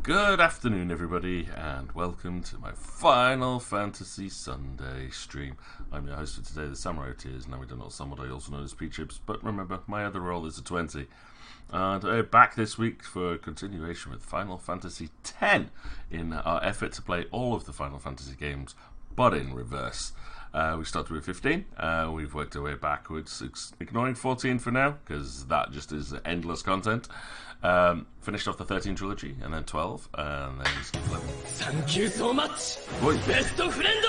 Good afternoon, everybody, and welcome to my Final Fantasy Sunday stream. I'm your host for today, the Samurai Tears. Now we don't know Samurai, also known as P-Chips, but remember, my other role is a 20. And we're back this week for a continuation with Final Fantasy X in our effort to play all of the Final Fantasy games, but in reverse. We started with 15, we've worked our way backwards, ignoring 14 for now, because that just is endless content. Finished off the 13 trilogy, and then 12, and then... Thank you so much! Oi. Best of friend!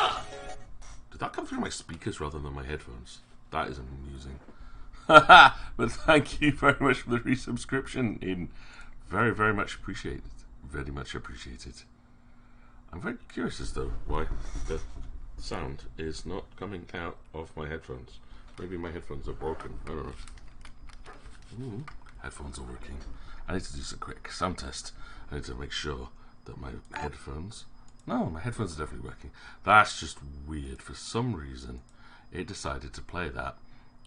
Did that come through my speakers rather than my headphones? That is amusing. But thank you very much for the resubscription, Eden. Very, very much appreciated. Very much appreciated. I'm very curious as to why the sound is not coming out of my headphones. Maybe my headphones are broken. I don't know. Headphones are working. I need to do some quick sound test. I need to make sure that my headphones... No, my headphones are definitely working. That's just weird. For some reason, it decided to play that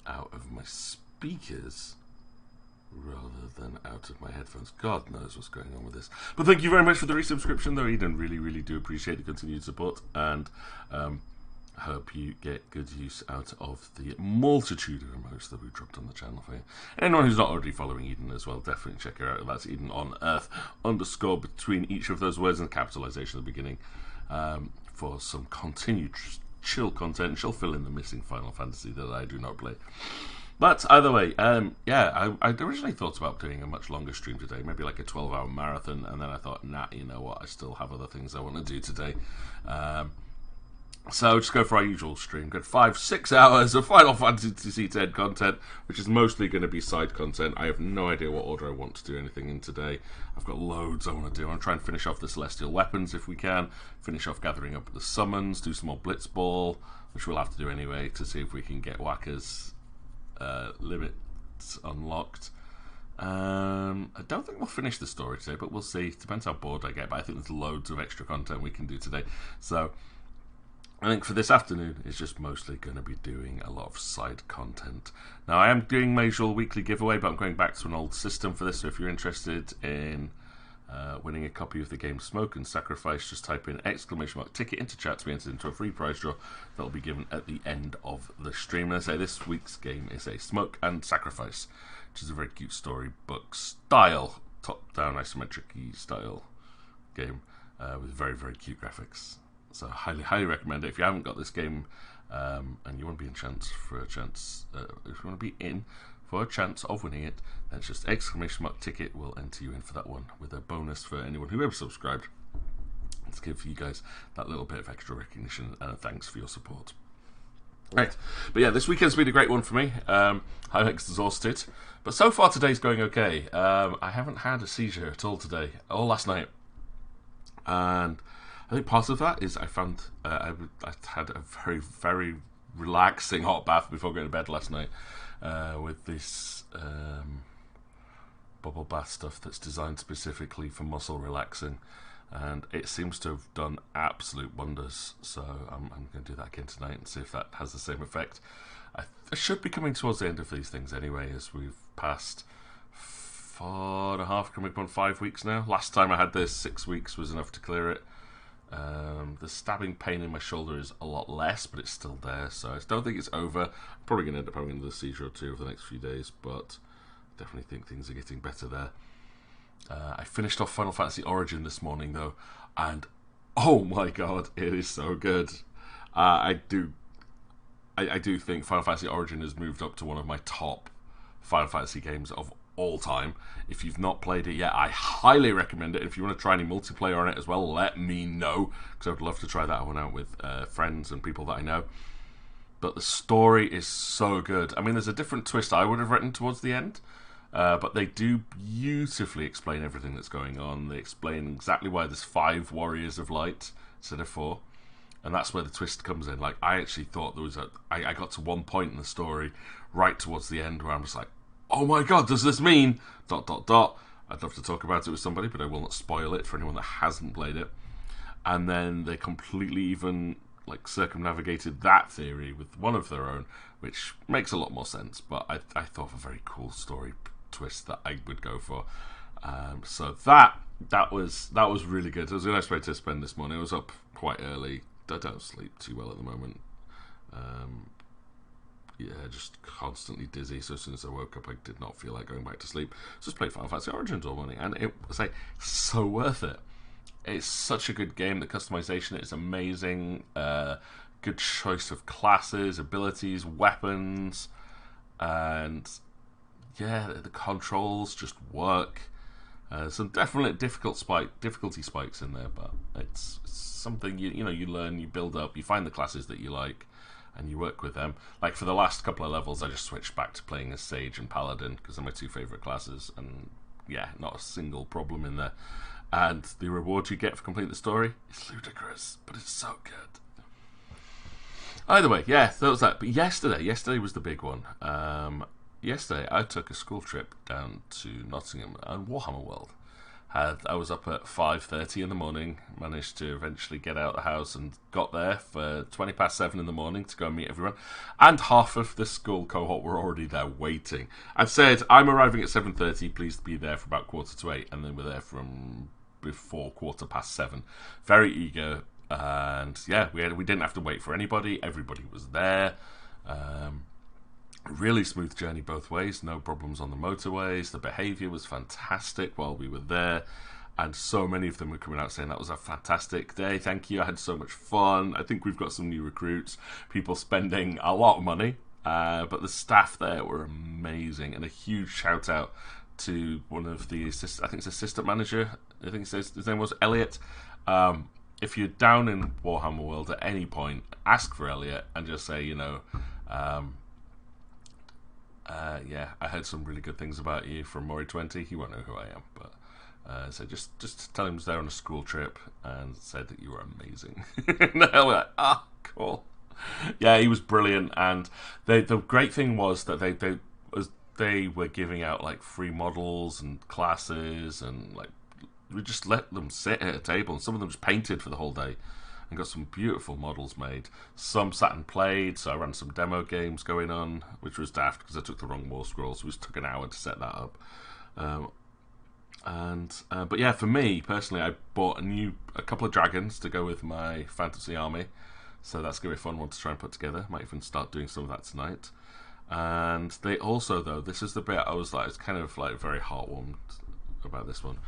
out of my speakers rather than out of my headphones. God knows what's going on with this. But thank you very much for the resubscription, though, Eden. Really, really do appreciate the continued support, and hope you get good use out of the multitude of emotes that we've dropped on the channel for you. Anyone who's not already following Eden as well, definitely check her out. That's Eden on Earth, underscore between each of those words and capitalization at the beginning, for some continued chill content, and she'll fill in the missing Final Fantasy that I do not play. But either way, I originally thought about doing a much longer stream today, maybe like a 12-hour marathon, and then I thought, nah, you know what, I still have other things I want to do today. So just go for our usual stream. Got 5-6 hours of Final Fantasy X content, which is mostly going to be side content. I have no idea what order I want to do anything in today. I've got loads I want to do. I'm trying to finish off the Celestial Weapons if we can, finish off gathering up the summons, do some more Blitzball, which we'll have to do anyway, to see if we can get Wakka's limits unlocked. I don't think we'll finish the story today, but we'll see. It depends how bored I get, but I think there's loads of extra content we can do today. So I think for this afternoon, it's just mostly going to be doing a lot of side content. Now, I am doing my usual weekly giveaway, but I'm going back to an old system for this, so if you're interested in winning a copy of the game Smoke and Sacrifice, just type in !ticket into chat to be entered into a free prize draw that will be given at the end of the stream. And I say this week's game is a Smoke and Sacrifice, which is a very cute storybook style, top-down isometric style game with very, very cute graphics. So highly, highly recommend it. If you haven't got this game and you want to be in chance for a chance, if you want to be in for a chance of winning it, then it's just !ticket will enter you in for that one with a bonus for anyone who ever subscribed. Let's give you guys that little bit of extra recognition and a thanks for your support. Right, but yeah, this weekend's been a great one for me. I'm exhausted, but so far today's going okay. I haven't had a seizure at all today, or last night, and I think part of that is I found I had a very, very relaxing hot bath before going to bed last night with this bubble bath stuff that's designed specifically for muscle relaxing, and it seems to have done absolute wonders. So I'm going to do that again tonight and see if that has the same effect. I should be coming towards the end of these things anyway, as we've passed 4.5, coming up on 5 weeks now. Last time I had this, 6 weeks was enough to clear it. The stabbing pain in my shoulder is a lot less, but it's still there, so I don't think it's over. I'm probably going to end up having another seizure or two over the next few days, but I definitely think things are getting better there. I finished off Final Fantasy Origin this morning, though, and oh my god, it is so good. I do think Final Fantasy Origin has moved up to one of my top Final Fantasy games of all time. If you've not played it yet, I highly recommend it. If you want to try any multiplayer on it as well, let me know, because I would love to try that one out with friends and people that I know. But the story is so good. I mean, there's a different twist I would have written towards the end, but they do beautifully explain everything that's going on. They explain exactly why there's 5 Warriors of Light instead of 4, and that's where the twist comes in. Like, I actually thought there was I got to one point in the story right towards the end where I'm just like, oh my god, does this mean ... I'd love to talk about it with somebody, but I will not spoil it for anyone that hasn't played it. And then they completely even circumnavigated that theory with one of their own, which makes a lot more sense. But I thought of a very cool story twist that I would go for. So that was really good. It was a nice way to spend this morning. I was up quite early. I don't sleep too well at the moment. Just constantly dizzy. So as soon as I woke up, I did not feel like going back to sleep. Just played Final Fantasy Origins all morning, and it was like so worth it. It's such a good game. The customization is amazing. Good choice of classes, abilities, weapons, and yeah, the controls just work. Some definite difficulty spikes in there, but it's something you learn, you build up, you find the classes that you like, and you work with them. Like for the last couple of levels, I just switched back to playing as Sage and Paladin because they're my two favourite classes, and yeah, not a single problem in there. And the reward you get for completing the story is ludicrous, but it's so good. Either way, yeah, that was that. But yesterday was the big one. Yesterday, I took a school trip down to Nottingham and Warhammer World. I was up at 5:30 in the morning, managed to eventually get out of the house and got there for 7:20 in the morning to go and meet everyone. And half of the school cohort were already there waiting. I've said, I'm arriving at 7:30, please be there for about 7:45, and then we're there from before 7:15. Very eager, and yeah, we didn't have to wait for anybody. Everybody was there. Really smooth journey both ways, no problems on the motorways. The behaviour was fantastic while we were there, and so many of them were coming out saying that was a fantastic day, thank you, I had so much fun. I think we've got some new recruits, people spending a lot of money, but the staff there were amazing, and a huge shout out to one of the assistant manager, I think his name was Elliot. If you're down in Warhammer World at any point, ask for Elliot and just say, I heard some really good things about you from MORI20. He won't know who I am, but so just tell him he was there on a school trip and said that you were amazing. And they were like, cool. Yeah, he was brilliant, and the great thing was that they were giving out like free models and classes, and like we just let them sit at a table, and some of them just painted for the whole day and got some beautiful models made. Some sat and played, so I ran some demo games going on, which was daft because I took the wrong war scrolls, so it took an hour to set that up. But yeah, for me personally, I bought a couple of dragons to go with my fantasy army, so that's gonna be a fun one to try and put together. Might even start doing some of that tonight. And they also, though, this is the bit I was kind of very heartwarmed about this one,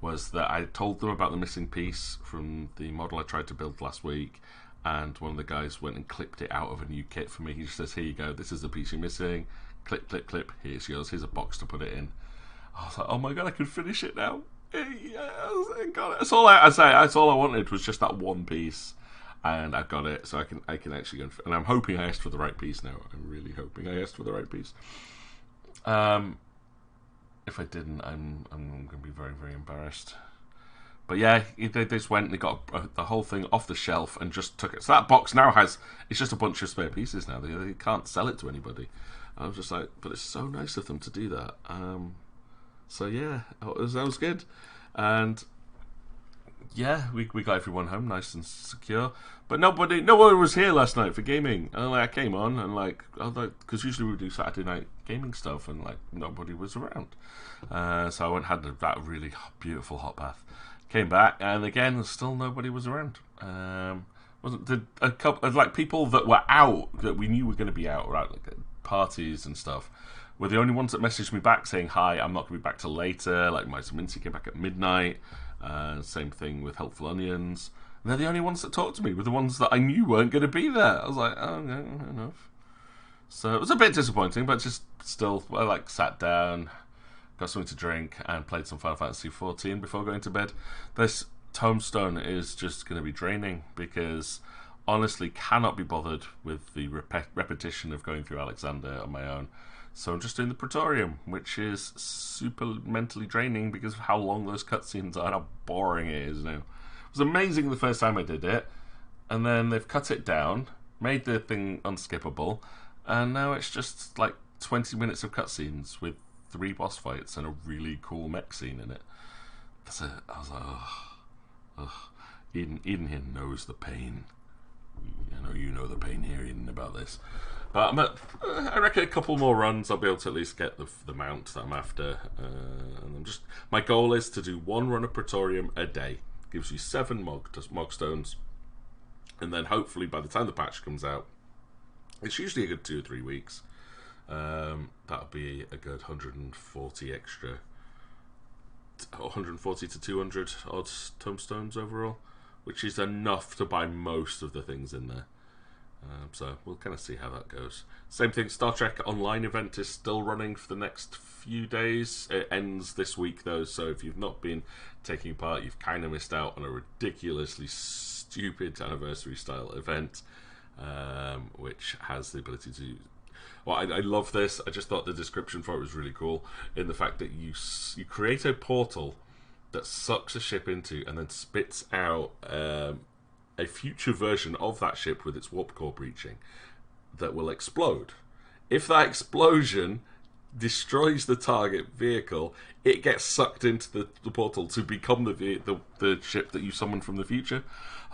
was that I told them about the missing piece from the model I tried to build last week, and one of the guys went and clipped it out of a new kit for me. He just says, here you go, this is the piece you're missing, clip, clip, clip, here's yours, here's a box to put it in. I was like, oh my god, I can finish it now. I got it. That's all I wanted was just that one piece, and I've got it, so I can actually go and I'm hoping I asked for the right piece now. I'm really hoping I asked for the right piece. If I didn't, I'm going to be very, very embarrassed. But yeah, they just went and they got the whole thing off the shelf and just took it. So that box now it's just a bunch of spare pieces now. They can't sell it to anybody. I was just like, but it's so nice of them to do that. So yeah, that was good. And yeah, we got everyone home nice and secure. But no one was here last night for gaming. And I came on and because usually we do Saturday night gaming stuff, and nobody was around. So I went and had that really beautiful hot bath. Came back, and again, still nobody was around. Wasn't a couple people that were out that we knew were going to be out, right? Like parties and stuff, were the only ones that messaged me back saying, "Hi, I'm not going to be back till later." Like Mice and Mincy came back at midnight. Same thing with Helpful Onions. And they're the only ones that talked to me, were the ones that I knew weren't going to be there. I was like, oh, no, enough. So it was a bit disappointing, but just still, I sat down, got something to drink, and played some Final Fantasy 14 before going to bed. This Tombstone is just going to be draining, because honestly cannot be bothered with the repetition of going through Alexander on my own. So I'm just doing the Praetorium, which is super mentally draining because of how long those cutscenes are and how boring it is now. It was amazing the first time I did it, and then they've cut it down, made the thing unskippable, and now it's just 20 minutes of cutscenes with 3 boss fights and a really cool mech scene in it. I was like, ugh. Eden here knows the pain. I know you know the pain here, Eden, about this. But I reckon a couple more runs, I'll be able to at least get the mount that I'm after. And my goal is to do 1 run of Praetorium a day. Gives you 7 Mog Stones. And then hopefully by the time the patch comes out, it's usually a good 2 or 3 weeks. That'll be a good 140 extra, 140 to 200 odd tombstones overall, which is enough to buy most of the things in there. So we'll kind of see how that goes. Same thing, Star Trek Online event is still running for the next few days. It ends this week though, so if you've not been taking part, you've kind of missed out on a ridiculously stupid anniversary style event, which has the ability to... Well, I love this. I just thought the description for it was really cool in the fact that you create a portal that sucks a ship into and then spits out a future version of that ship with its warp core breaching that will explode. If that explosion destroys the target vehicle, it gets sucked into the portal to become the ship that you summon from the future.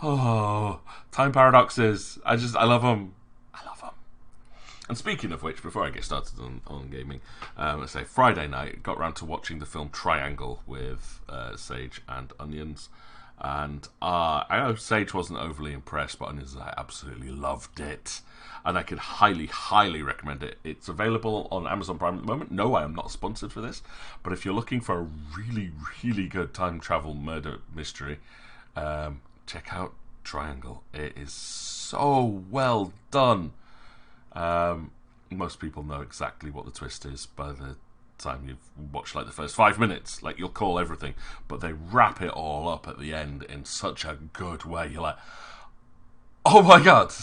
Oh, time paradoxes. I love them. I love them. And speaking of which, before I get started on gaming, let's say Friday night, got round to watching the film Triangle with Sage and Onions. And I know Sage wasn't overly impressed, but Onions, I absolutely loved it. And I could highly, highly recommend it. It's available on Amazon Prime at the moment. No, I am not sponsored for this. But if you're looking for a really, really good time travel murder mystery, check out Triangle. It is so well done. Most people know exactly what the twist is by the time you've watched like the first 5 minutes. Like, you'll call everything, but they wrap it all up at the end in such a good way. You're like, oh my god,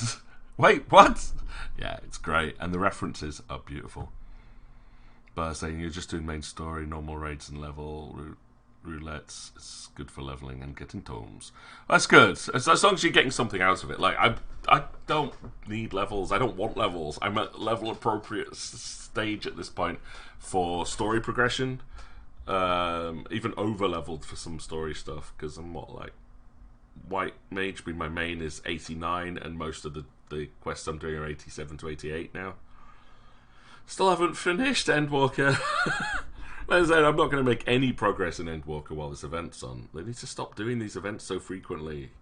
wait, what? Yeah, it's great, and the references are beautiful. But saying you're just doing main story, normal raids and level roulettes, it's good for leveling and getting tomes. That's good, as long as you're getting something out of it. Like, I don't need levels, I don't want levels. I'm at level appropriate stage at this point for story progression, even over leveled for some story stuff, because I'm like White Mage being my main is 89, and most of the quests I'm doing are 87 to 88 now. Still haven't finished Endwalker. Like I said, I'm not going to make any progress in Endwalker while this event's on. They need to stop doing these events so frequently.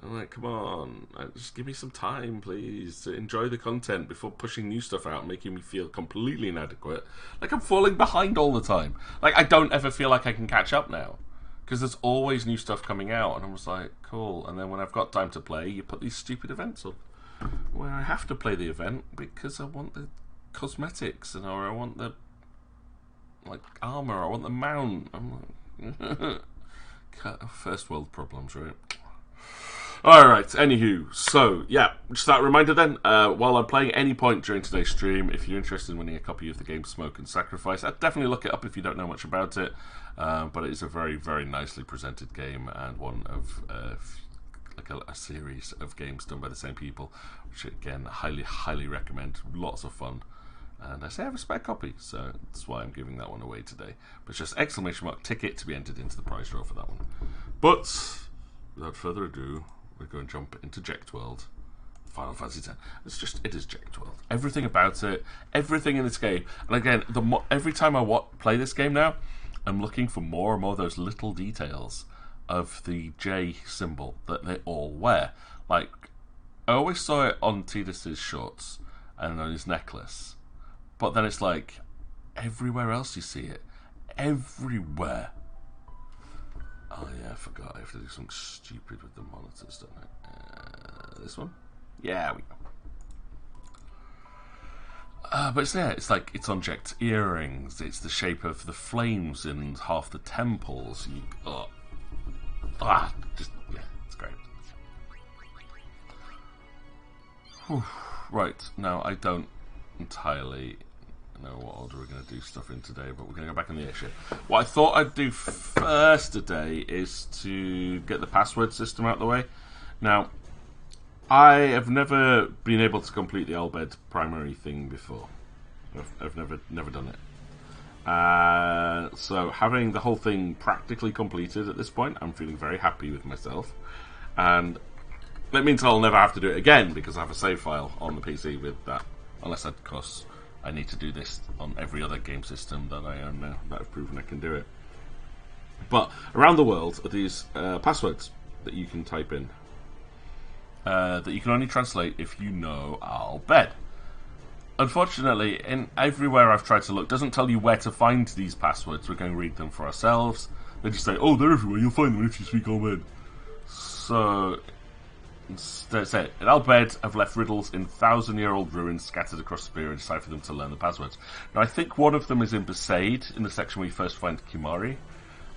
I'm like, come on, just give me some time, please, to enjoy the content before pushing new stuff out and making me feel completely inadequate. Like, I'm falling behind all the time. Like, I don't ever feel like I can catch up now, because there's always new stuff coming out, and I was like, cool. And then when I've got time to play, you put these stupid events up, where I have to play the event because I want the cosmetics, or I want the armor, I want the mount. I'm like, first world problems, right? Alright, anywho, so, yeah, just that reminder then, while I'm playing any point during today's stream, if you're interested in winning a copy of the game Smoke and Sacrifice, I'd definitely look it up if you don't know much about it, but it is a very, very nicely presented game, and one of a series of games done by the same people, which, again, highly, highly recommend. Lots of fun. And I say I have a spare copy, so that's why I'm giving that one away today. But it's just exclamation mark ticket to be entered into the prize draw for that one. But without further ado, we're going to jump into Ject World, Final Fantasy X. It is Ject World. Everything about it, everything in this game. And again, every time I play this game now, I'm looking for more and more of those little details of the J symbol that they all wear. Like, I always saw it on Tidus's shorts and on his necklace. But then it's like, everywhere else you see it. Everywhere. Oh yeah, I forgot. I have to do something stupid with the monitors, don't I? This one? Yeah, we go. But it's there. It's like, it's on Jekt's earrings. It's the shape of the flames in half the temples. Yeah, it's great. Whew. Right, now I don't entirely know what order we're going to do stuff in today, but we're going to go back in the airship. What I thought I'd do first today is to get the password system out of the way. Now, I have never been able to complete the Albed primary thing before. I've never done it. So having the whole thing practically completed at this point, I'm feeling very happy with myself. And that means I'll never have to do it again, because I have a save file on the PC with that Unless, of course, I need to do this on every other game system that I own now that I've proven I can do it. But around the world are these passwords that you can type in. That you can only translate if you know Al Bhed. Unfortunately, in everywhere I've tried to look, doesn't tell you where to find these passwords. We're going to read them for ourselves. They just say, oh, they're everywhere, you'll find them if you speak Al Bhed. So, that's it. In Al Bhed, I've left riddles in 1,000-year-old ruins scattered across Spear and decipher them to learn the passwords. Now, I think one of them is in Besaid, in the section where you first find Kimari.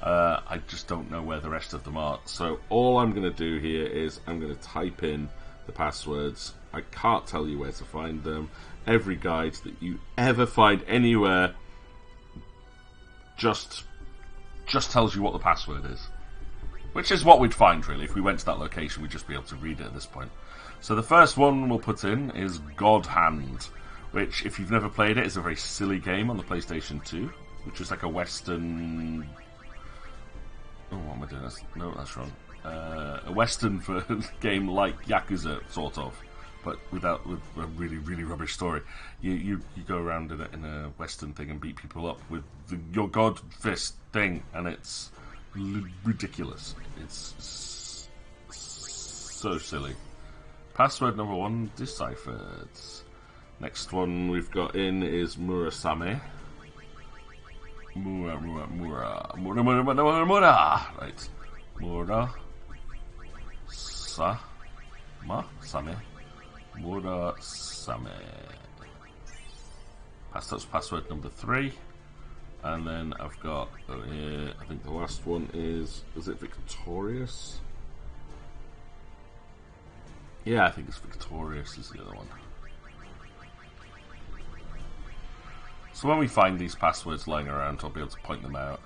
I just don't know where the rest of them are. So all I'm going to do here is I'm going to type in the passwords. I can't tell you where to find them. Every guide that you ever find anywhere just tells you what the password is. Which is what we'd find, really. If we went to that location, we'd just be able to read it at this point. So the first one we'll put in is God Hand, which, if you've never played it, is a very silly game on the PlayStation 2, which is like a Western... Oh, what am I doing? No, that's wrong. A Western game like Yakuza, sort of, but with a really, really rubbish story. You go around in a Western thing and beat people up with your God Fist thing, and it's ridiculous. It's so silly. Password number 1 deciphered. Next one we've got in is Murasame. Mura. Right. Mura. Same. Mura Same. That's password number 3. And then I've got, I think the last one is it Victorious? Yeah, I think it's Victorious is the other one. So when we find these passwords lying around, I'll be able to point them out.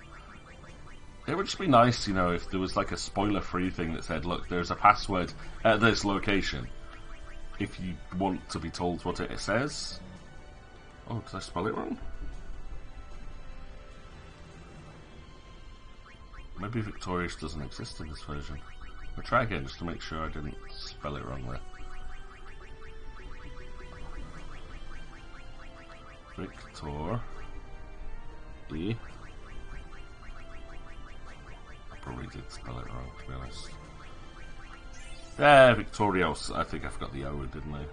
It would just be nice, you know, if there was like a spoiler-free thing that said, look, there's a password at this location. If you want to be told what it says. Oh, did I spell it wrong? Maybe Victorious doesn't exist in this version. I'll try again just to make sure I didn't spell it wrong there. Victor E. I probably did spell it wrong, to be honest. Yeah, Victorious. I think I forgot the O, didn't I?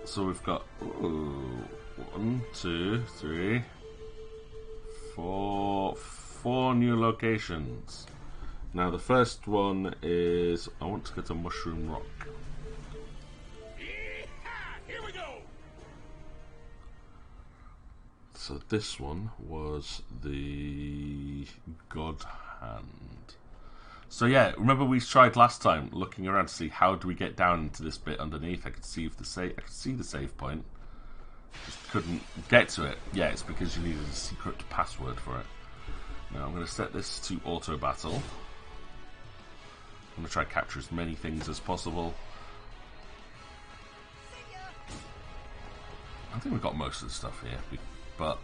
So we've got 1, 2, 3, 4 new locations. Now the first one is I want to go to Mushroom Rock. So this one was the God Hand. So yeah, remember we tried last time looking around to see how do we get down into this bit underneath. I could see the save point. Just couldn't get to it. Yeah, it's because you needed a secret password for it. Now I'm going to set this to auto battle. I'm going to try to capture as many things as possible. I think we've got most of the stuff here. But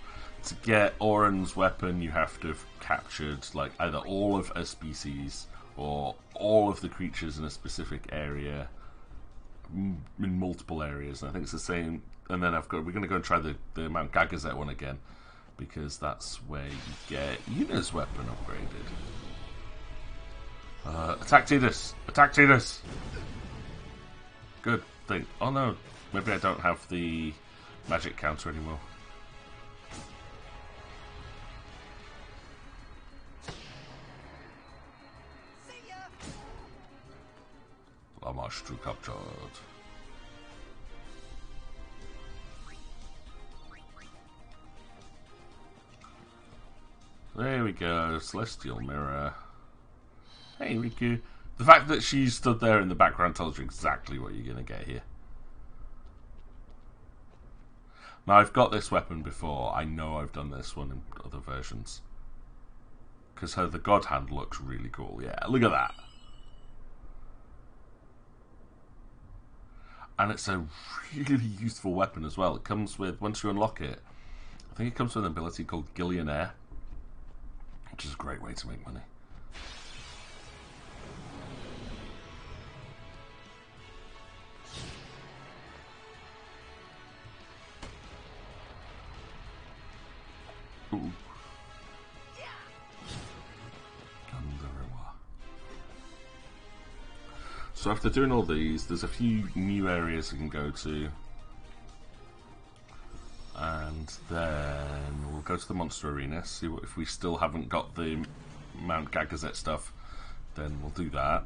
to get Oren's weapon, you have to have captured like either all of a species or all of the creatures in a specific area, in multiple areas. And I think it's the same. And then we're going to go and try the Mount Gagazet one again, because that's where you get Yuna's weapon upgraded. Attack Tidus! Attack Tidus! Good thing. Oh no, maybe I don't have the magic counter anymore. Lamashtu captured. There we go, Celestial Mirror. Hey Riku. The fact that she stood there in the background tells you exactly what you're going to get here. Now I've got this weapon before. I know I've done this one in other versions. Because the God Hand looks really cool. Yeah, look at that. And it's a really useful weapon as well. It comes with, once you unlock it, I think it comes with an ability called Gillionaire, which is a great way to make money. Ooh. So after doing all these, there's a few new areas you can go to. And then we'll go to the Monster Arena, see what, if we still haven't got the Mount Gagazet stuff, then we'll do that.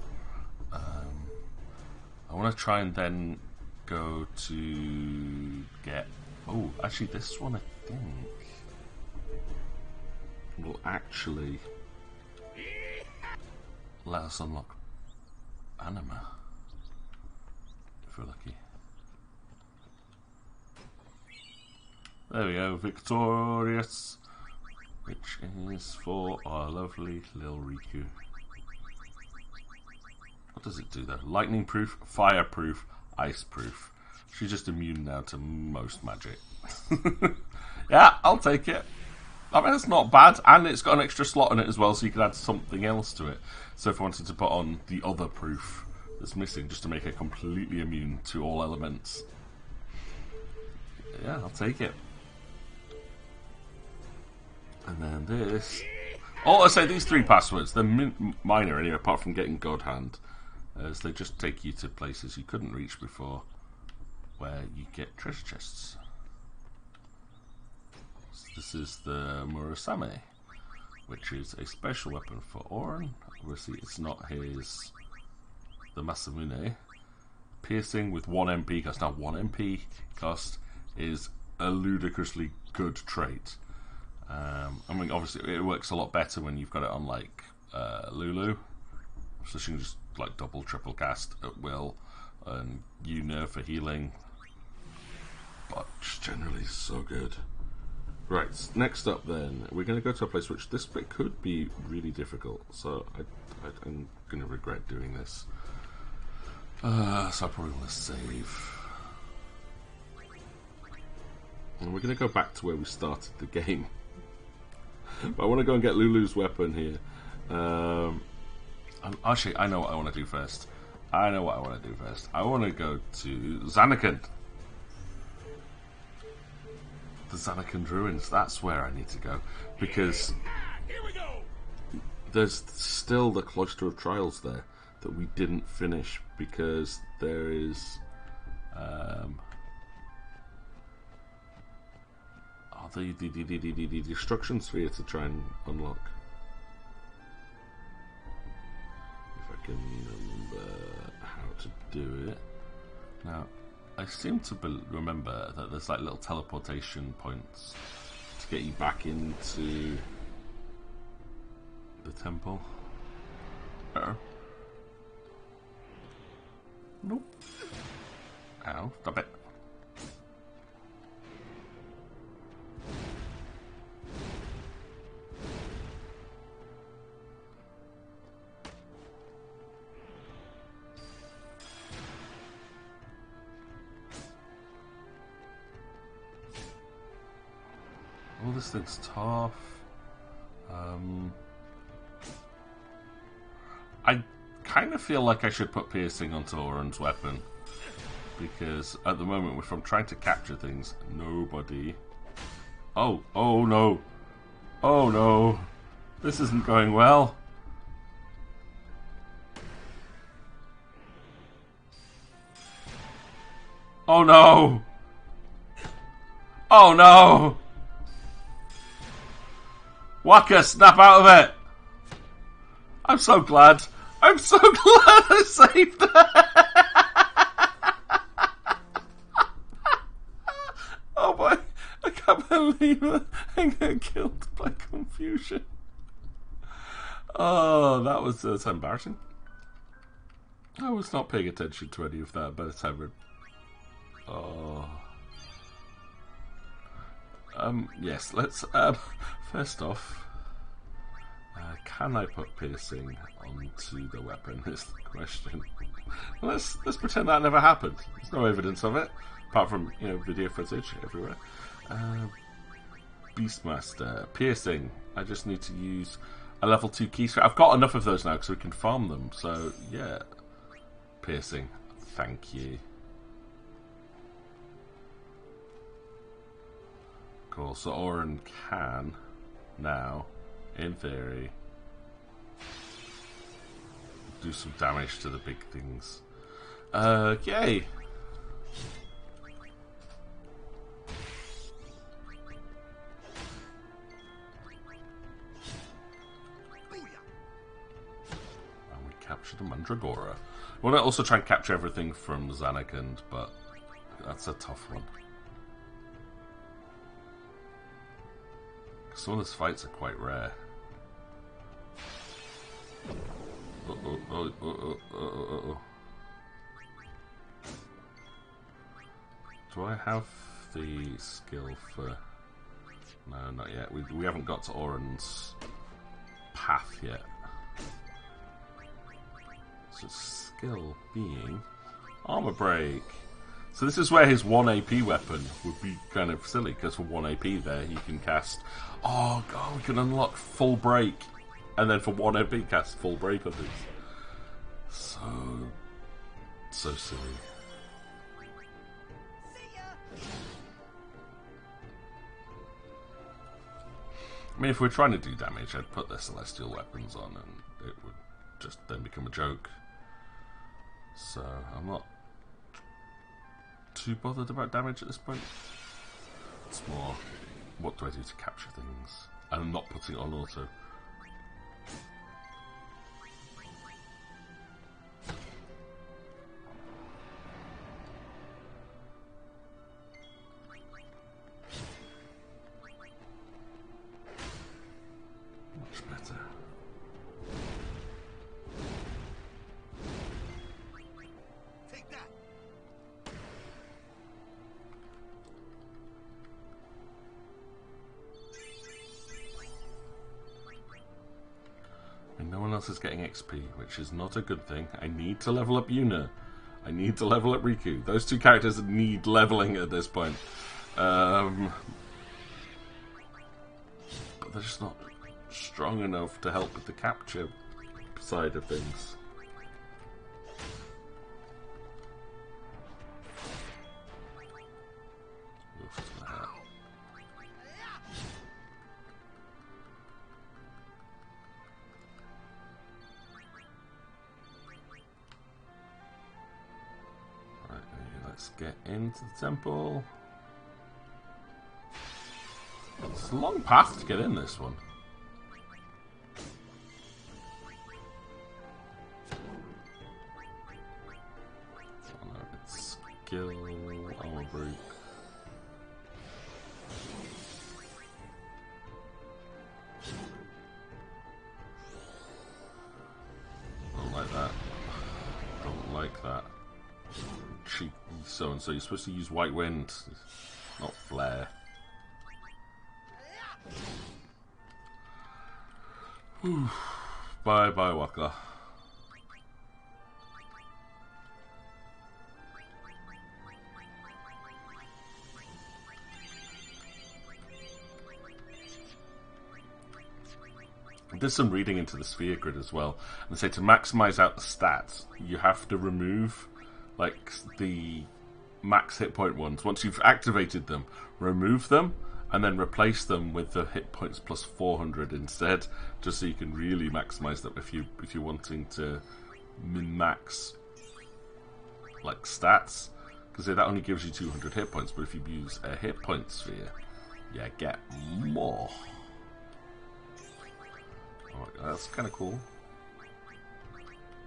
I want to try and then go to get... Oh, actually this one I think will actually let us unlock Anima, if we're lucky. There we go, victorious, which is for our lovely little Riku. What does it do though? Lightning proof, fire proof, ice proof. She's just immune now to most magic. Yeah, I'll take it. I mean, it's not bad, and it's got an extra slot in it as well, so you can add something else to it. So if I wanted to put on the other proof that's missing, just to make her completely immune to all elements. Yeah, I'll take it. And then this. Oh, I say these 3 passwords, they're minor anyway, apart from getting God Hand, as they just take you to places you couldn't reach before, where you get treasure chests. So this is the Murasame, which is a special weapon for Auron. Obviously, it's not his. The Masamune. Piercing with 1 MP cost. Now, 1 MP cost is a ludicrously good trait. I mean, obviously, it works a lot better when you've got it on, like, Lulu. So she can just, like, double, triple cast at will. And Yuna for healing. But just generally so good. Right, next up then, we're going to go to a place which this bit could be really difficult. So I'm going to regret doing this. So I probably want to save. And we're going to go back to where we started the game. But I want to go and get Lulu's weapon here. Actually, I know what I want to do first. I want to go to Zanarkand. The Zanarkand ruins. That's where I need to go. Because there's still the Cloister of Trials there that we didn't finish. Because there is... the destruction sphere to try and unlock. If I can remember how to do it. Now, I seem to remember that there's like little teleportation points to get you back into the temple. Uh-oh. Nope. Ow, stop it. Oh, this thing's tough. I kind of feel like I should put piercing onto Auron's weapon. Because at the moment, if I'm trying to capture things, nobody... Oh no. Oh no. This isn't going well. Oh no. Oh no. Waka, snap out of it! I'm so glad. I'm so glad I saved that! Oh boy, I can't believe it. I got killed by confusion. Oh, that was that's embarrassing. I was not paying attention to any of that by the time. Oh. Yes, let's, first off, can I put piercing onto the weapon is the question. Let's pretend that never happened. There's no evidence of it, apart from, you know, video footage everywhere. Beastmaster, piercing. I just need to use a level 2 key. I've got enough of those now because we can farm them, so yeah. Piercing, thank you. Cool, so Auron can now, in theory, do some damage to the big things. Yay! Capture the Mandragora. I want to also try and capture everything from Zanarkand, but that's a tough one. Some of those fights are quite rare. Do I have the skill for... No, not yet. We haven't got to Oren's path yet. So skill being armor break. So this is where his 1 AP weapon would be kind of silly, because for 1 AP there he can cast... Oh god, we can unlock full break. And then for 1 AP cast full break on these. So silly. I mean, if we're trying to do damage, I'd put their celestial weapons on and it would just then become a joke. So, I'm not too bothered about damage at this point. It's more, what do I do to capture things? And I'm not putting it on auto. Much better. No one else is getting XP, which is not a good thing. I need to level up Yuna. I need to level up Riku. Those two characters need leveling at this point. But they're just not strong enough to help with the capture side of things. Let's get into the temple. It's a long path to get in this one. Oh no, it's skill, armor break. Don't like that. Don't like that. Cheap so-and-so. You're supposed to use White Wind, not Flare. Whew. Bye-bye, Waka. There's some reading into the sphere grid as well. And they say to maximize out the stats, you have to remove like the max hit point ones. Once you've activated them, remove them and then replace them with the hit points plus 400 instead, just so you can really maximize them if you're wanting to min-max like stats, because that only gives you 200 hit points, but if you use a hit point sphere, you get more. Oh, that's kind of cool.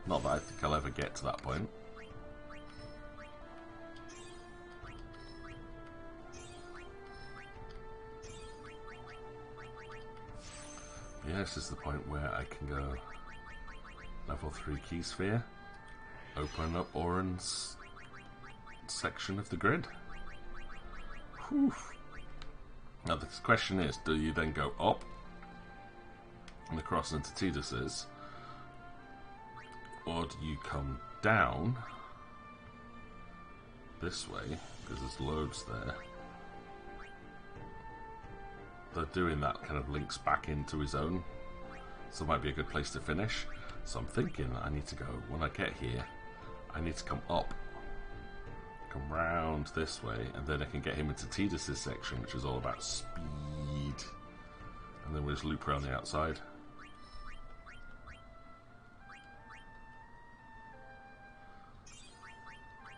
Not that I think I'll ever get to that point. Yeah, this is the point where I can go level 3 key sphere, open up Oren's section of the grid. Whew. Now the question is, do you then go up and across into Tidus's, or do you come down this way, because there's loads there. They're doing that kind of links back into his own, so it might be a good place to finish. So I'm thinking I need to go, when I get here, I need to come up, come round this way, and then I can get him into Tidus's section, which is all about speed. And then we'll just loop around the outside.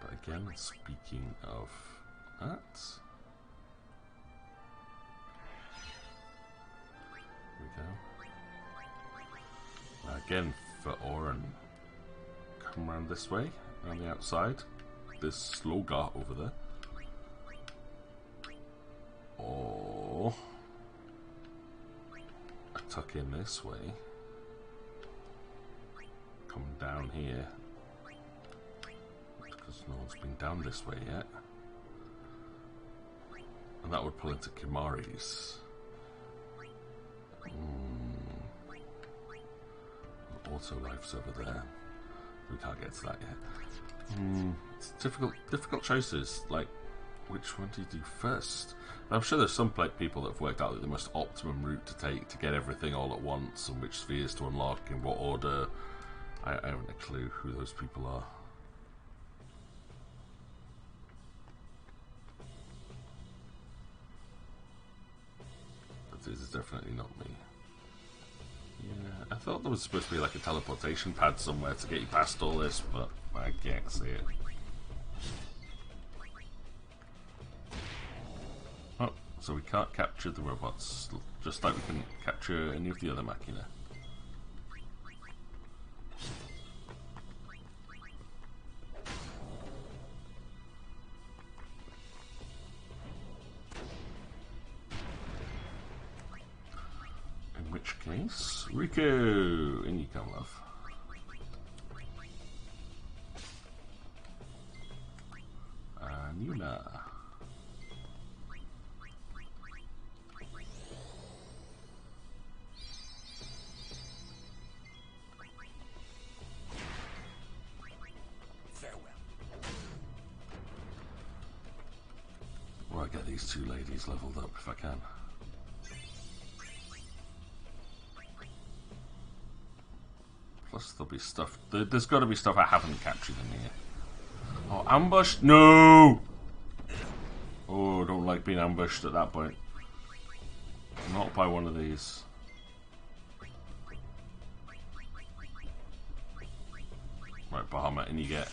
But again, speaking of that, here we go. Now again, for Oren, come around this way, around the outside. There's Slogar over there. Or I tuck in this way, come down here, because no one's been down this way yet, and that would pull into Kimari's. Auto life's over there. We can't get to that yet. It's difficult choices. Like, which one do you do first? And I'm sure there's some people that have worked out the most optimum route to take to get everything all at once, and which spheres to unlock in what order. I haven't a clue who those people are. But this is definitely not me. Yeah, I thought there was supposed to be like a teleportation pad somewhere to get you past all this, but I can't see it. Oh, so we can't capture the robots, just like we can capture any of the other machina. In which case, Riku, in you come, love. And Yuna. Well, I get these two ladies leveled up if I can. Plus there'll be stuff, there's got to be stuff I haven't captured in here. Oh, ambushed? No! Oh, don't like being ambushed at that point. Not by one of these. Right, Bahamut, in you get.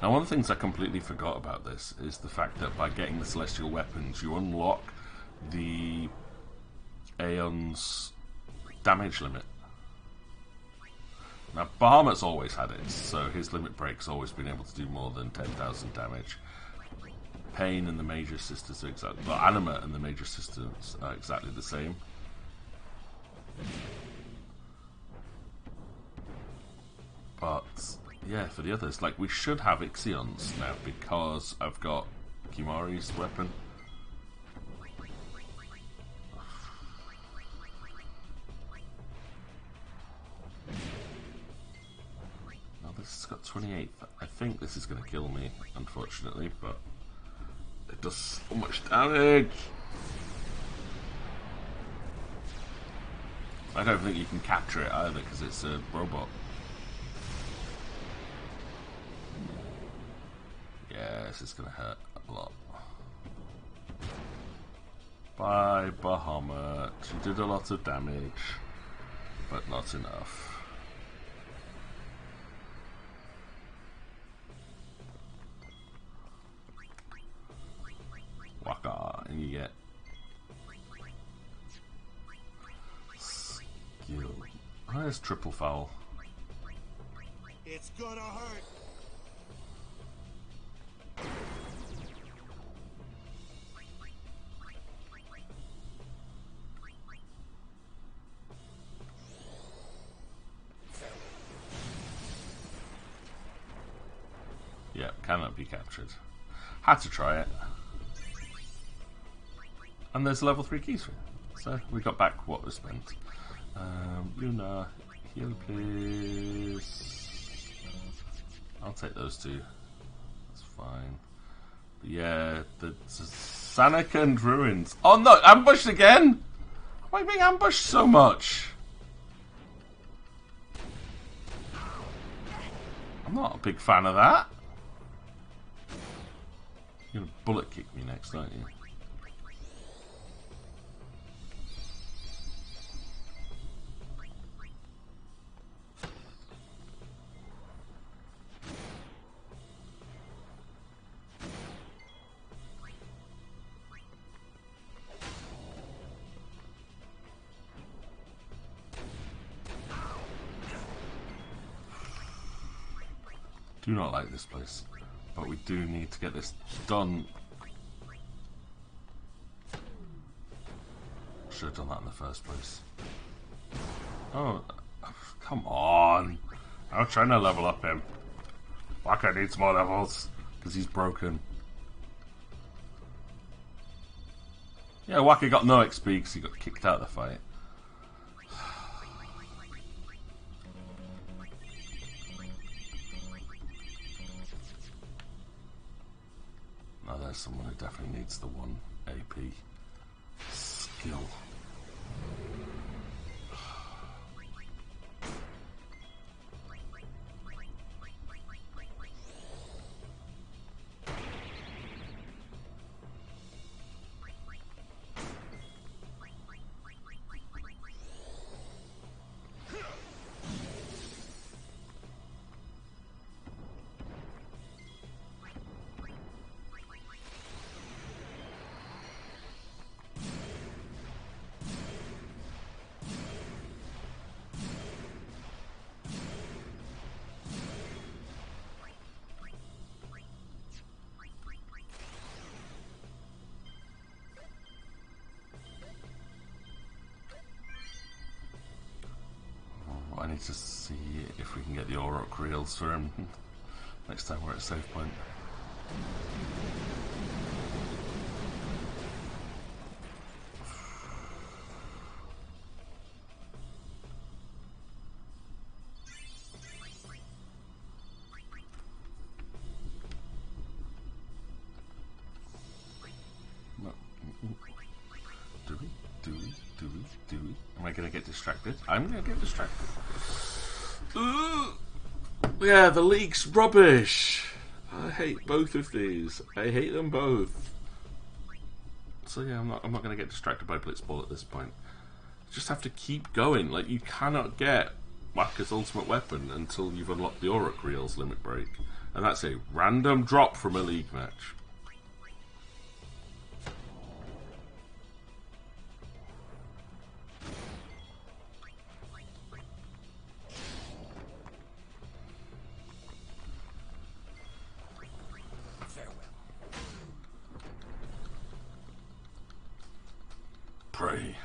Now, one of the things I completely forgot about this is the fact that by getting the celestial weapons, you unlock the Aeon's damage limit. Now, Bahamut's always had it, so his limit break's always been able to do more than 10,000 damage. Pain and the Major Sisters are exactly... Well, Anima and the Major Sisters are exactly the same. But, yeah, for the others, like, we should have Ixions now, because I've got Kimari's weapon. This has got 28. I think this is going to kill me, unfortunately, but it does so much damage. I don't think you can capture it either because it's a robot. Yeah, this is going to hurt a lot. Bye, Bahamut. You did a lot of damage, but not enough. Waka, and you get skill. Oh, there's triple foul. It's gonna hurt. Yeah, cannot be captured. Had to try it. And there's level 3 keys for it. So we got back what was spent. Yuna, heal please. I'll take those two. That's fine. But yeah, the Zanarkand ruins. Oh no, ambushed again? Why am I being ambushed so much? I'm not a big fan of that. You're gonna bullet kick me next, aren't you? Do not like this place. But we do need to get this done. Should have done that in the first place. Oh, come on. I was trying to level up him. Waka needs more levels. Because he's broken. Yeah, Waka got no XP because he got kicked out of the fight. Now there's someone who definitely needs the 1 AP skill. I need to see if we can get the Auroch reels for him next time we're at a save point. No. Do we? Am I going to get distracted? I'm going to get distracted. Ooh. Yeah, the league's rubbish. I hate both of these. I hate them both. So yeah, I'm not going to get distracted by Blitzball at this point. You just have to keep going. Like, you cannot get Waka's ultimate weapon until you've unlocked the Auroch Reels limit break. And that's a random drop from a league match. Pray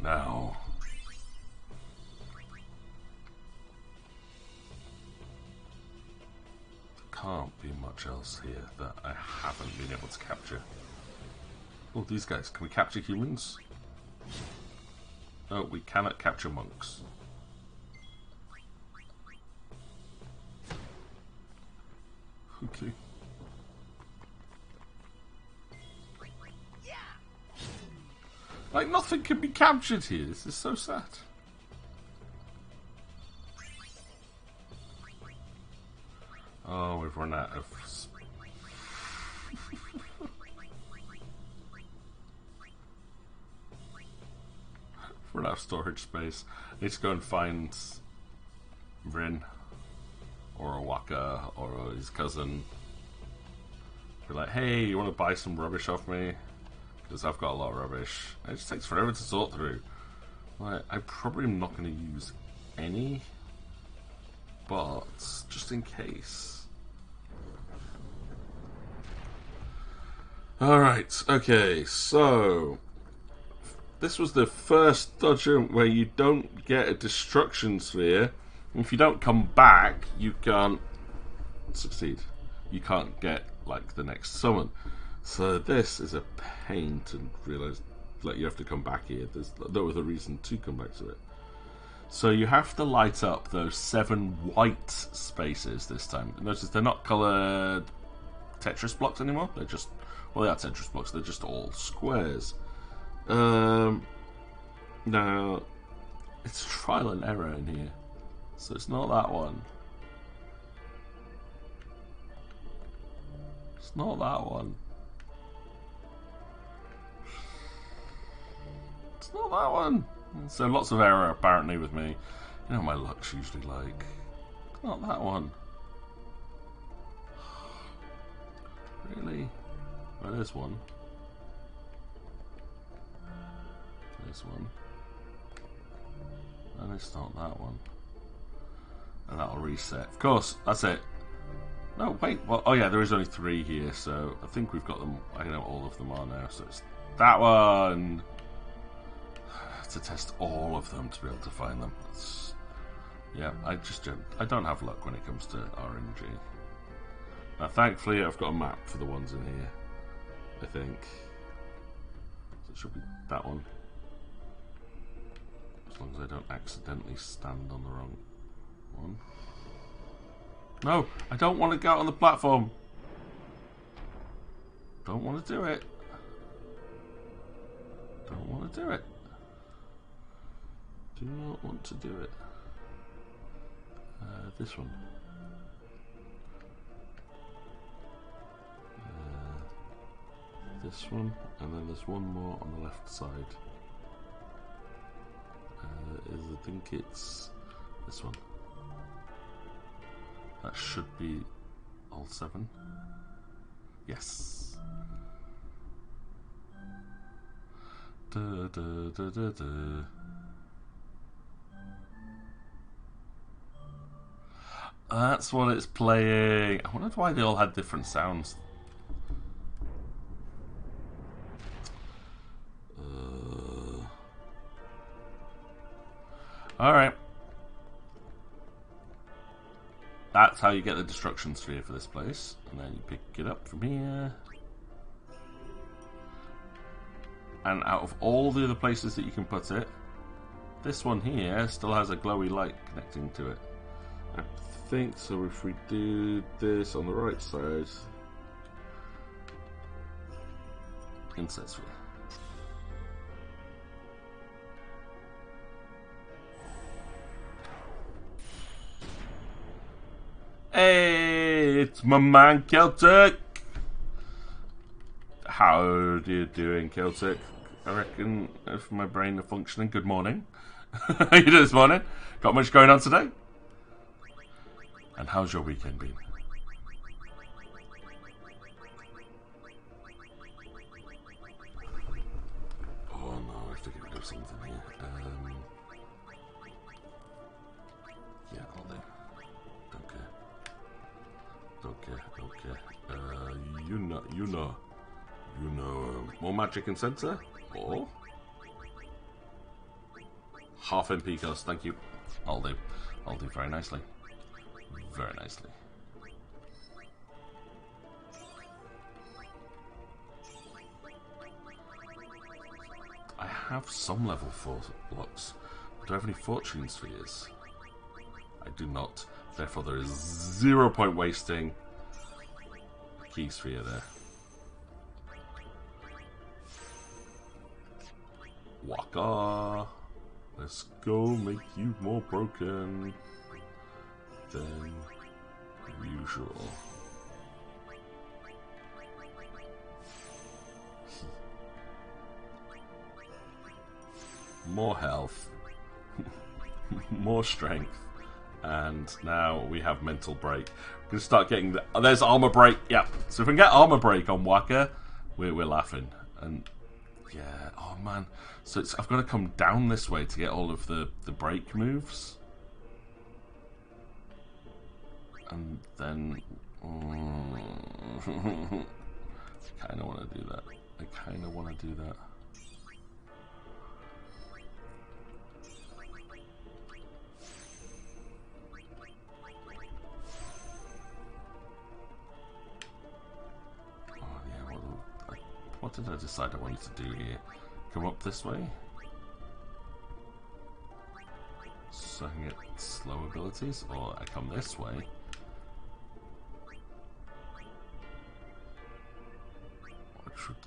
now. There can't be much else here that I haven't been able to capture. Oh, these guys. Can we capture humans? Oh, we cannot capture monks. Okay. Like, nothing can be captured here. This is so sad. Oh, we've run out of... run out of storage space. I need to go and find Rin or a Waka or his cousin. Be like, hey, you want to buy some rubbish off me? Because I've got a lot of rubbish. It just takes forever to sort through. Like, I probably am not going to use any, but just in case. Alright, okay, so this was the first dungeon where you don't get a destruction sphere. If you don't come back, you can't succeed. You can't get, like, the next summon. So this is a pain to realise, like, you have to come back here. There's no other reason to come back to it. So you have to light up those 7 white spaces this time. Notice they're not coloured Tetris blocks anymore. They're just, well, they are Tetris blocks. They're just all squares. Now, it's trial and error in here. So it's not that one. It's not that one. It's not that one. So lots of error apparently with me. You know what my luck's usually like. It's not that one. Really? Well, there's one. There's one. And it's not that one. And that'll reset. Of course, that's it. No, wait. Well, oh yeah, there is only 3 here, so I think we've got them. I know all of them are now. So it's that one. To test all of them to be able to find them. Yeah, I don't have luck when it comes to RNG. Now, thankfully, I've got a map for the ones in here. I think. So it should be that one. As long as I don't accidentally stand on the wrong one. No, I don't want to go out on the platform. Don't want to do it. Don't want to do it. Do not want to do it. This one. This one, and then there's one more on the left side. I think it's this one. That should be all 7. Yes. Da, da, da, da, da. That's what it's playing. I wondered why they all had different sounds. Alright. That's how you get the destruction sphere for this place. And then you pick it up from here. And out of all the other places that you can put it, this one here still has a glowy light connecting to it. I think so. If we do this on the right side, insert sphere. Hey, it's my man Celtic. How are you doing, Celtic? I reckon if my brain are functioning. Good morning. How you doing this morning? Got much going on today? And how's your weekend been? Oh no, I have to get rid of something here. Yeah, I'll do. Okay. You know, more magic and center, or half MP cost. Thank you. I'll do very nicely. Very nicely. I have some level 4 blocks. Do I have any fortune spheres? I do not. Therefore, there is 0 point wasting a key sphere there. Waka! Let's go make you more broken than usual. More health, more strength, and now we have mental break. We're gonna start getting the. Oh, there's armor break. Yeah. So if we can get armor break on Waka, we're laughing. And yeah. Oh man. So I've got to come down this way to get all of the break moves. And then I kind of want to do that. Oh yeah, what did I decide I wanted to do here? Come up this way? So I can get slow abilities, or I come this way. What should...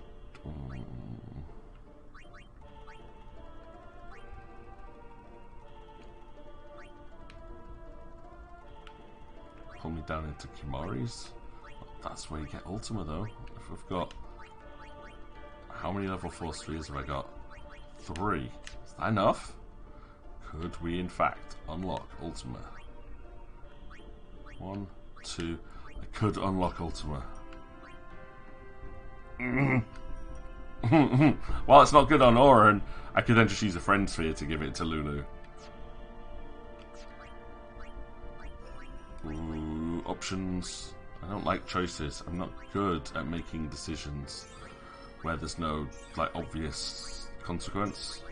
Pull me down into Kimari's? That's where you get Ultima though. If we've got... How many level 4 spheres have I got? 3. Is that enough? Could we in fact unlock Ultima? 1, 2. I could unlock Ultima. Well, it's not good on Auron. I could then just use a friend sphere to give it to Lulu. Ooh, options. I don't like choices. I'm not good at making decisions where there's no, like, obvious consequence.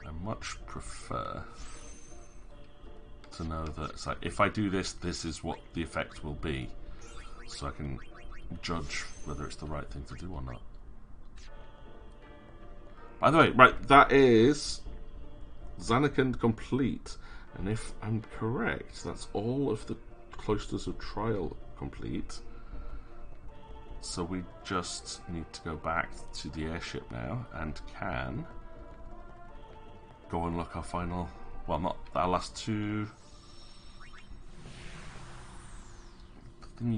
I much prefer to know that it's like, if I do this, this is what the effect will be, so I can judge whether it's the right thing to do or not. By the way, right, that is Zanarkand complete, and if I'm correct, that's all of the Cloisters of Trial complete. So we just need to go back to the airship now and can go and look our final, well, not our last two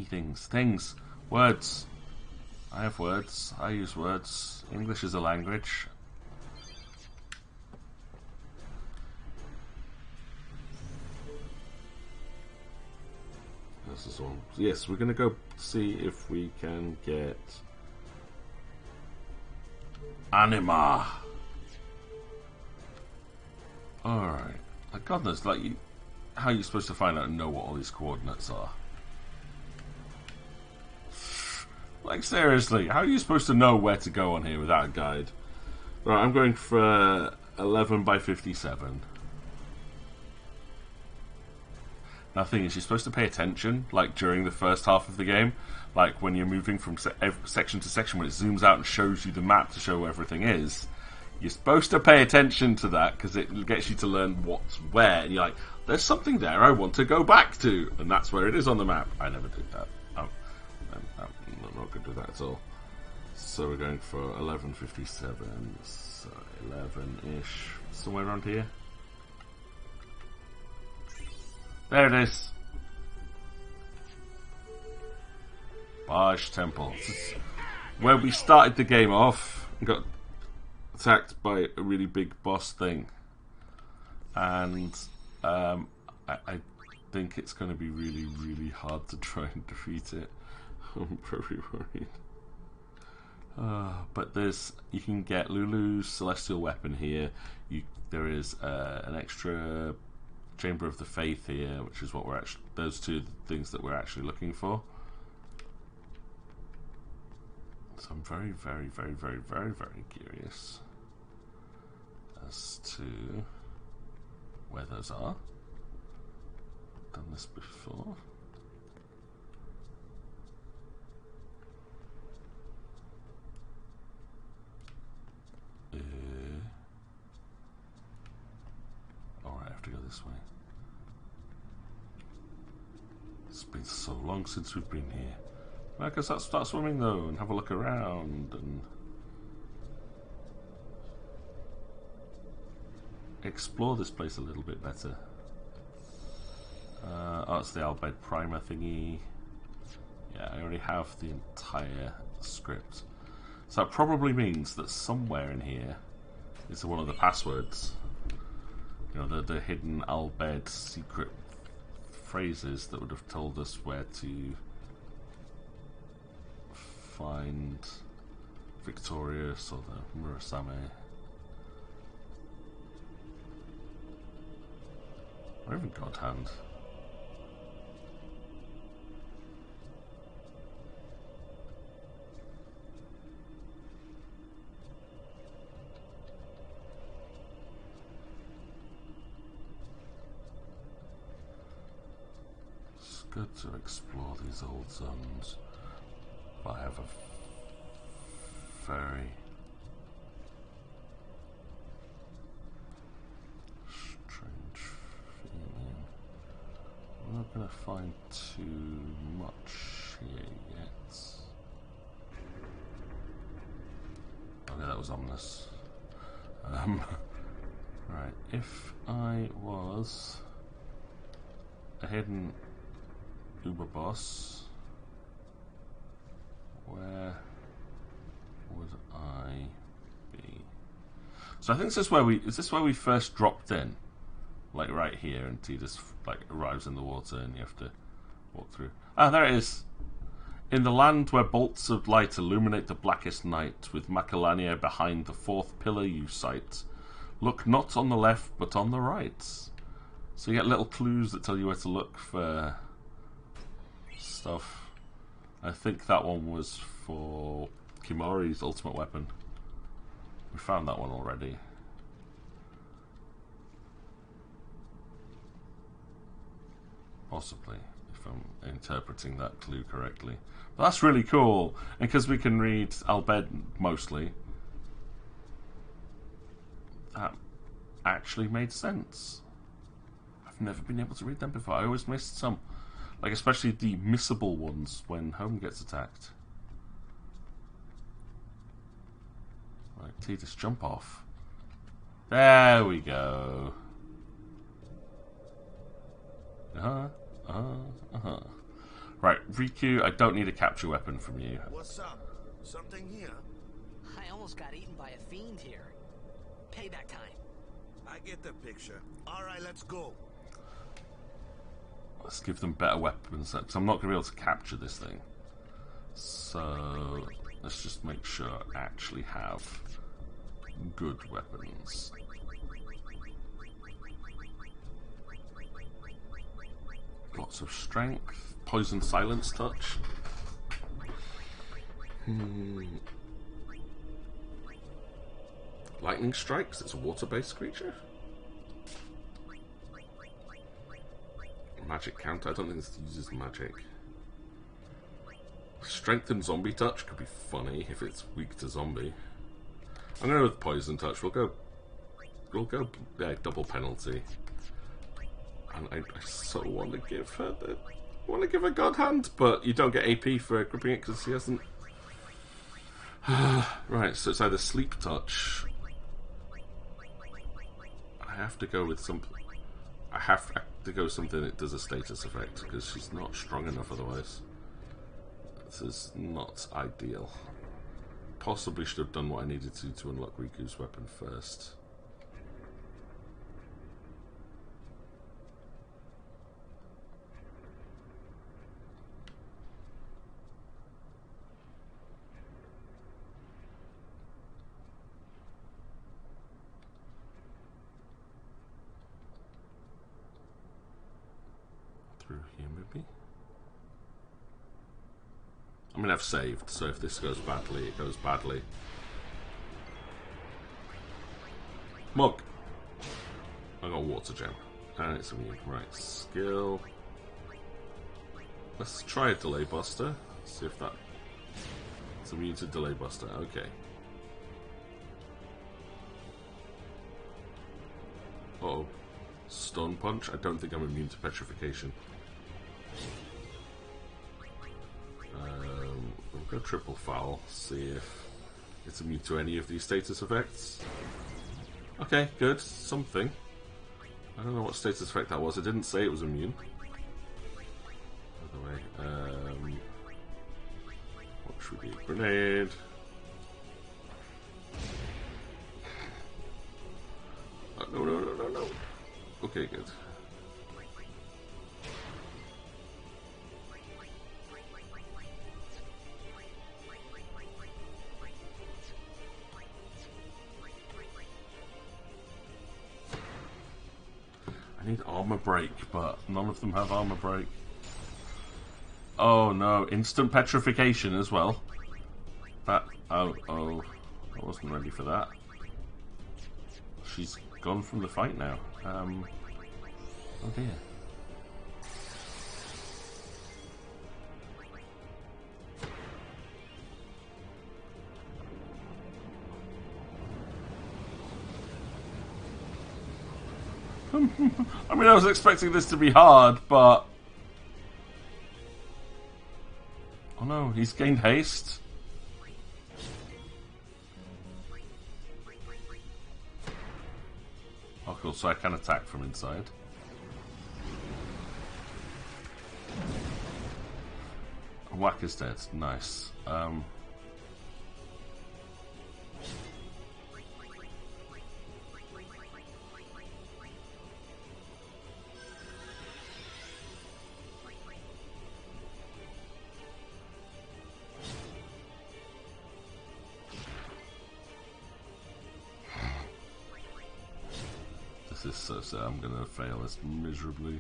things, words. I have words, I use words. English is a language. This is all. Yes, we're going to go see if we can get Anima. Alright. Like, God knows, like, how are you supposed to find out and know what all these coordinates are? Like, seriously, how are you supposed to know where to go on here without a guide? Right, I'm going for 11 by 57. Now, the thing is, you're supposed to pay attention, like, during the first half of the game. Like, when you're moving from section to section, when it zooms out and shows you the map to show where everything is. You're supposed to pay attention to that, because it gets you to learn what's where. And you're like, there's something there I want to go back to. And that's where it is on the map. I never did that. I'm not good with that at all. So we're going for 11:57. So 11-ish. Somewhere around here. There it is. Barge Temple. This is where we started the game off and got attacked by a really big boss thing. And I think it's going to be really, really hard to try and defeat it. I'm very worried. But you can get Lulu's Celestial Weapon here. There is an extra Chamber of the Faith here, which is what we're actually, those two things that we're actually looking for. So I'm very, very, very, very, very, very curious as to where those are. Done this before. Alright, I have to go this way. It's been so long since we've been here. I guess let's start swimming though and have a look around and explore this place a little bit better. Oh, it's the Albed Primer thingy. Yeah, I already have the entire script. So that probably means that somewhere in here is one of the passwords. You know, the hidden Albed secret phrases that would have told us where to find Victorious or the Murasame. Or even God Hand. It's good to explore these old zones. But I have a very strange feeling we're not going to find too much here yet. Okay, that was ominous. Right, if I was a hidden Uber boss, where would I be? So I think this is where we first dropped in, like right here, and he just like arrives in the water, and you have to walk through. Ah, there it is. In the land where bolts of light illuminate the blackest night, with Macalania behind the fourth pillar you sight. Look not on the left, but on the right. So you get little clues that tell you where to look for stuff. I think that one was for Kimori's ultimate weapon. We found that one already. Possibly, if I'm interpreting that clue correctly. But that's really cool. And because we can read Albed mostly, that actually made sense. I've never been able to read them before. I always missed some. Like, especially the missable ones when home gets attacked. Right, Tidus, jump off. There we go. Right, Riku, I don't need a capture weapon from you. What's up? Something here? I almost got eaten by a fiend here. Payback time. I get the picture. Alright, let's go. Let's give them better weapons, because I'm not going to be able to capture this thing. So, let's just make sure I actually have good weapons. Lots of strength. Poison silence touch. Lightning strikes. It's a water-based creature. Magic counter. I don't think this uses magic. Strength and zombie touch could be funny if it's weak to zombie. I'm going to go with poison touch. We'll go double penalty. And I so want to give her God Hand, but you don't get AP for gripping it because he hasn't. Right, so it's either sleep touch. I have to go with something. I have to go with something that does a status effect because she's not strong enough otherwise. This is not ideal. Possibly should have done what I needed to unlock Riku's weapon first. Through here, maybe? I mean, I've saved, so if this goes badly, it goes badly. Mug! I got water gem. And it's immune. Right, skill. Let's try a delay buster. See if that. It's immune to delay buster. Okay. Uh-oh. Stone punch? I don't think I'm immune to petrification. We'll go triple foul, see if it's immune to any of these status effects. Okay, good. Something. I don't know what status effect that was. It didn't say it was immune. By the way, what should we do? Grenade. Oh, no. Okay, good. I need armor break, but none of them have armor break. Oh no, instant petrification as well. That, oh, I wasn't ready for that. She's gone from the fight now. Oh dear. I mean, I was expecting this to be hard, but... Oh no, he's gained haste. Oh cool, so I can attack from inside. Whack is dead, nice. This is so sad, I'm gonna fail this miserably.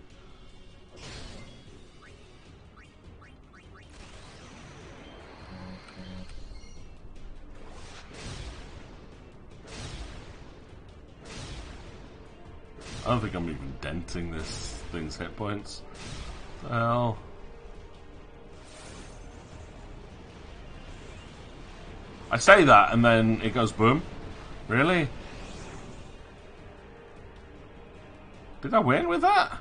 I don't think I'm even denting this thing's hit points. What the hell? I say that and then it goes boom. Really? Did I win with that?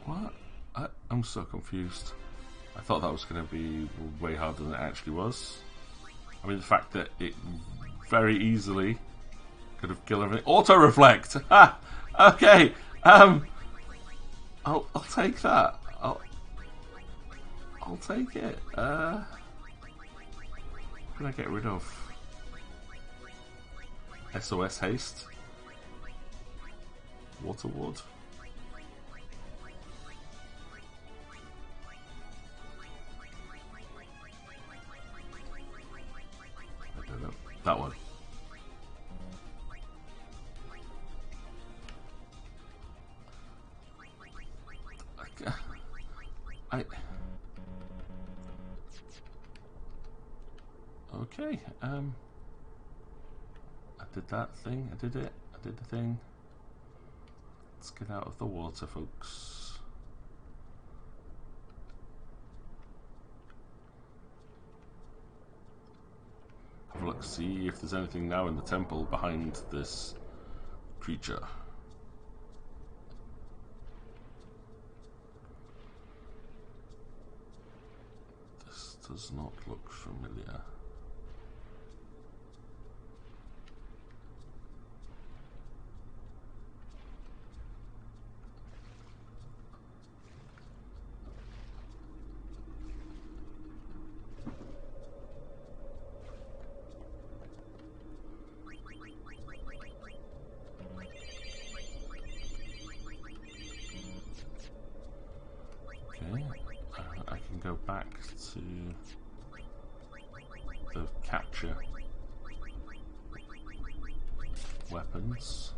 What? I'm so confused. I thought that was going to be way harder than it actually was. I mean, the fact that it very easily could have killed everything. Auto reflect. Ah, okay. I'll take that. I'll take it. What can I get rid of? SOS haste. Water ward. I don't know. That one. Okay, I did that thing, I did it, I did the thing. Let's get out of the water, folks. Have a look, see if there's anything now in the temple behind this creature. This does not look familiar. I can go back to the capture weapons.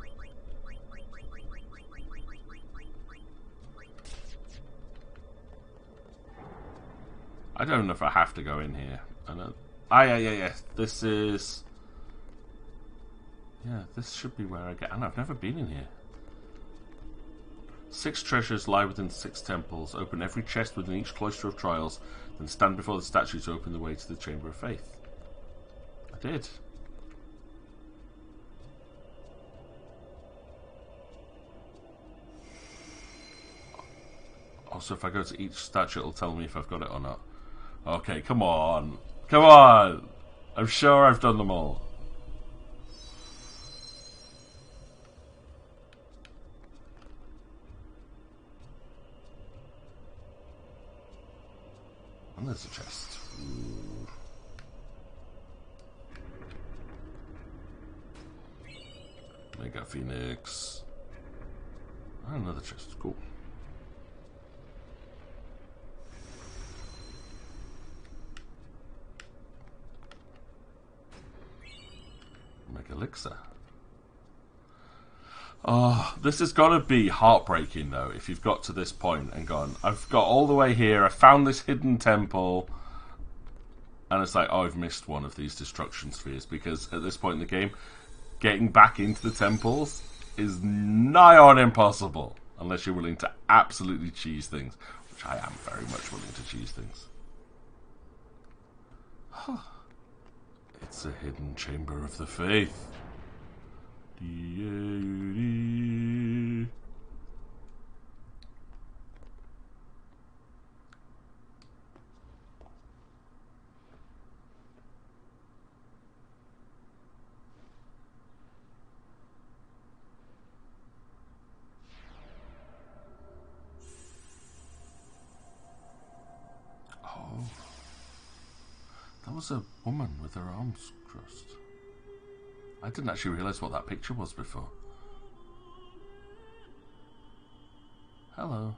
I don't know if I have to go in here. I know. Ah, yeah. This is. Yeah, this should be where I get. And I've never been in here. 6 treasures lie within 6 temples. Open every chest within each cloister of trials, then stand before the statue to open the way to the Chamber of Faith. I did. Also, if I go to each statue, it'll tell me if I've got it or not. Okay, come on. Come on! I'm sure I've done them all. And there's a chest. Ooh. Mega Phoenix. And another chest. Cool. Mega Elixir. Oh, this has got to be heartbreaking, though, if you've got to this point and gone, I've got all the way here, I found this hidden temple, and it's like, oh, I've missed one of these destruction spheres, because at this point in the game, getting back into the temples is nigh on impossible, unless you're willing to absolutely cheese things, which I am very much willing to cheese things. It's a hidden chamber of the faith. Oh, that was a woman with her arms crossed. I didn't actually realise what that picture was before. Hello.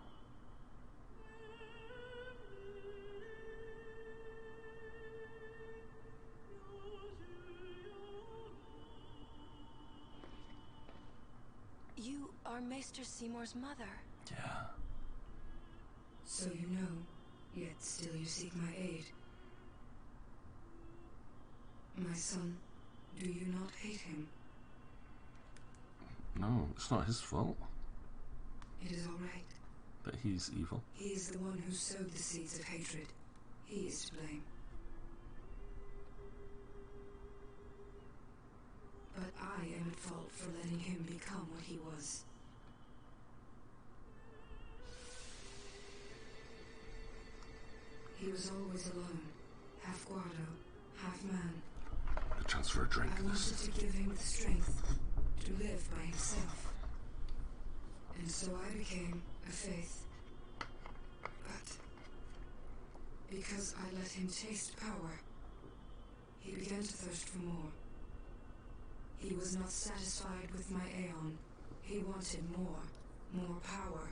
You are Maester Seymour's mother. Yeah. So you know, yet still you seek my aid. My son, do you not hate him? No, it's not his fault It is all right. that he's evil. He is the one who sowed the seeds of hatred. He is to blame. But I am at fault for letting him become what he was. He was always alone, half guardo, half man. A chance for a drink. I wanted to give him the strength to live by himself. And so I became a faith. But because I let him taste power, he began to thirst for more. He was not satisfied with my Aeon. He wanted more power.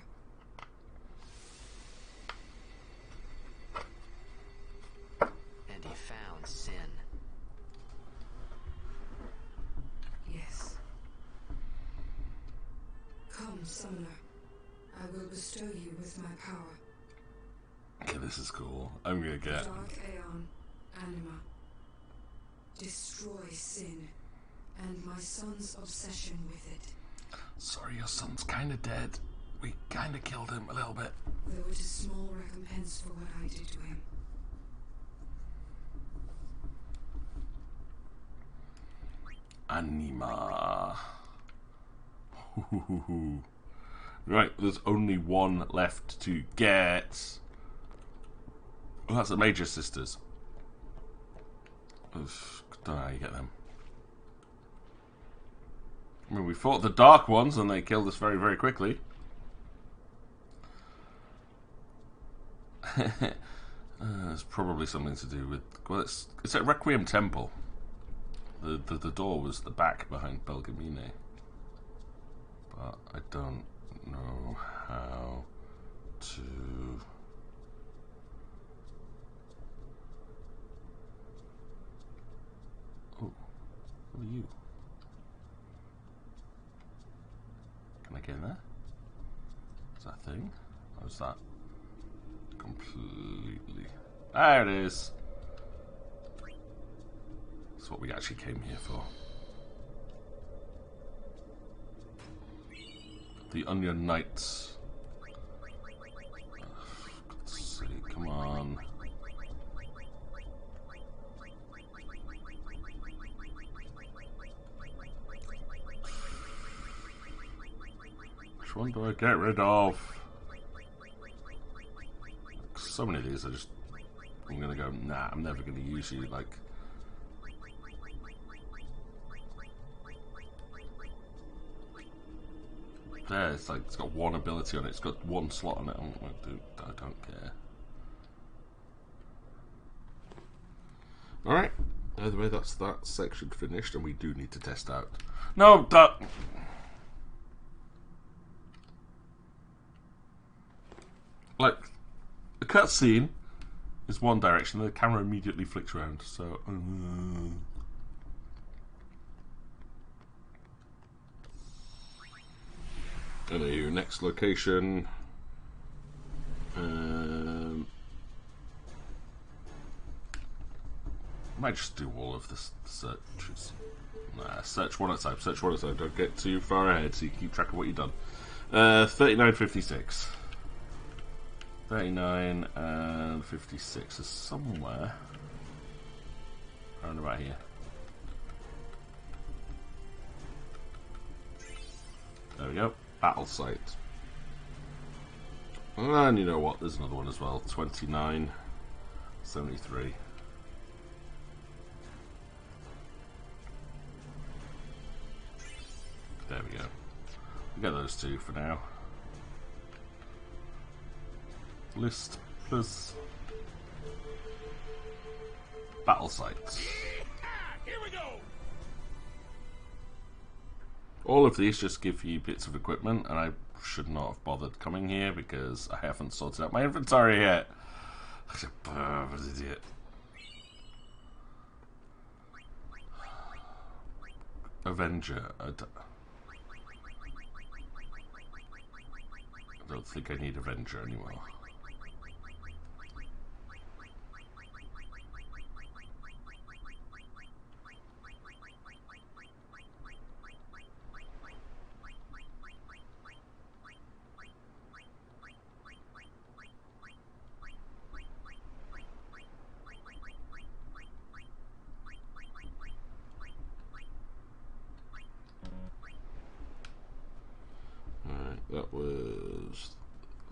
And he found sin. Yes. Come, summoner. I will bestow you with my power. Okay, this is cool. I'm gonna get... Dark Aeon, Anima. Destroy sin, and my son's obsession with it. Sorry, your son's kinda dead. We kinda killed him a little bit. Though it is small recompense for what I did to him. Anima. Right, there's only one left to get. Oh, that's the Major Sisters. Oof, don't know how you get them. I mean, we fought the Dark Ones and they killed us very, very quickly. It's probably something to do with... Well, it's at Requiem Temple. The door was the back behind Belgamine. But I don't know how to... Oh, what are you? Can I get in there? Is that a thing? Or is that completely... There it is! That's what we actually came here for. The Onion Knights. Oh, for God's sake, come on. Which one do I get rid of? So many of these are just... I'm gonna go, nah, I'm never gonna use you, like... There, it's like, it's got one ability on it, it's got one slot on it, I don't care. Alright, either way, that's that section finished, and we do need to test out. No, that... Like, the cutscene is one direction, the camera immediately flicks around, so... Anywho, next location. Might just do all of the searches. Nah, search one at a time. Search one at a time. Don't get too far ahead, so you keep track of what you've done. 39.56. 39 and 56 is somewhere around about here. There we go. Battle site. And you know what? There's another one as well. 29, 73. There we go. We get those two for now. List plus battle sites. Here we go. All of these just give you bits of equipment, and I should not have bothered coming here because I haven't sorted out my inventory yet. What an idiot. Avenger. I don't think I need Avenger anymore.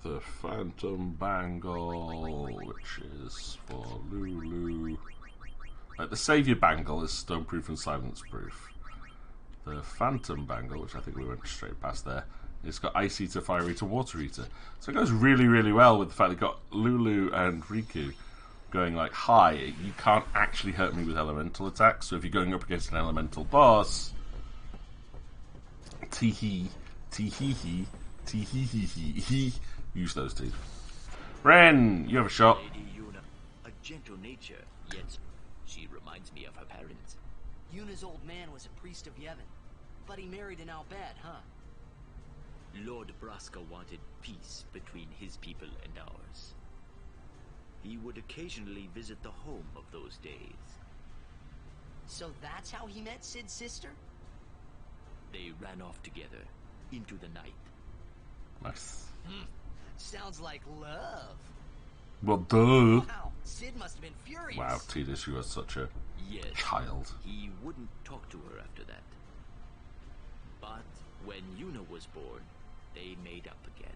the Phantom Bangle, which is for Lulu. The Saviour Bangle is stoneproof and silence-proof. The Phantom Bangle, which I think we went straight past there, it's got Ice Eater, Fire Eater, Water Eater. So it goes really, really well with the fact they've got Lulu and Riku going like, hi, you can't actually hurt me with elemental attacks, so if you're going up against an elemental boss, tee-hee, tee-hee-hee, tee-hee-hee-hee, use those two. Ren, you have a shot. Lady Yuna, a gentle nature, yet she reminds me of her parents. Yuna's old man was a priest of Yevon, but he married an Albad, huh? Lord Braska wanted peace between his people and ours. He would occasionally visit the home of those days. So that's how he met Sid's sister? They ran off together into the night. Nice. Sounds like love. Well, duh. Wow, Sid must have been furious. Wow, Tidus, you are such a Yes, child. he wouldn't talk to her after that. But when Yuna was born, they made up again.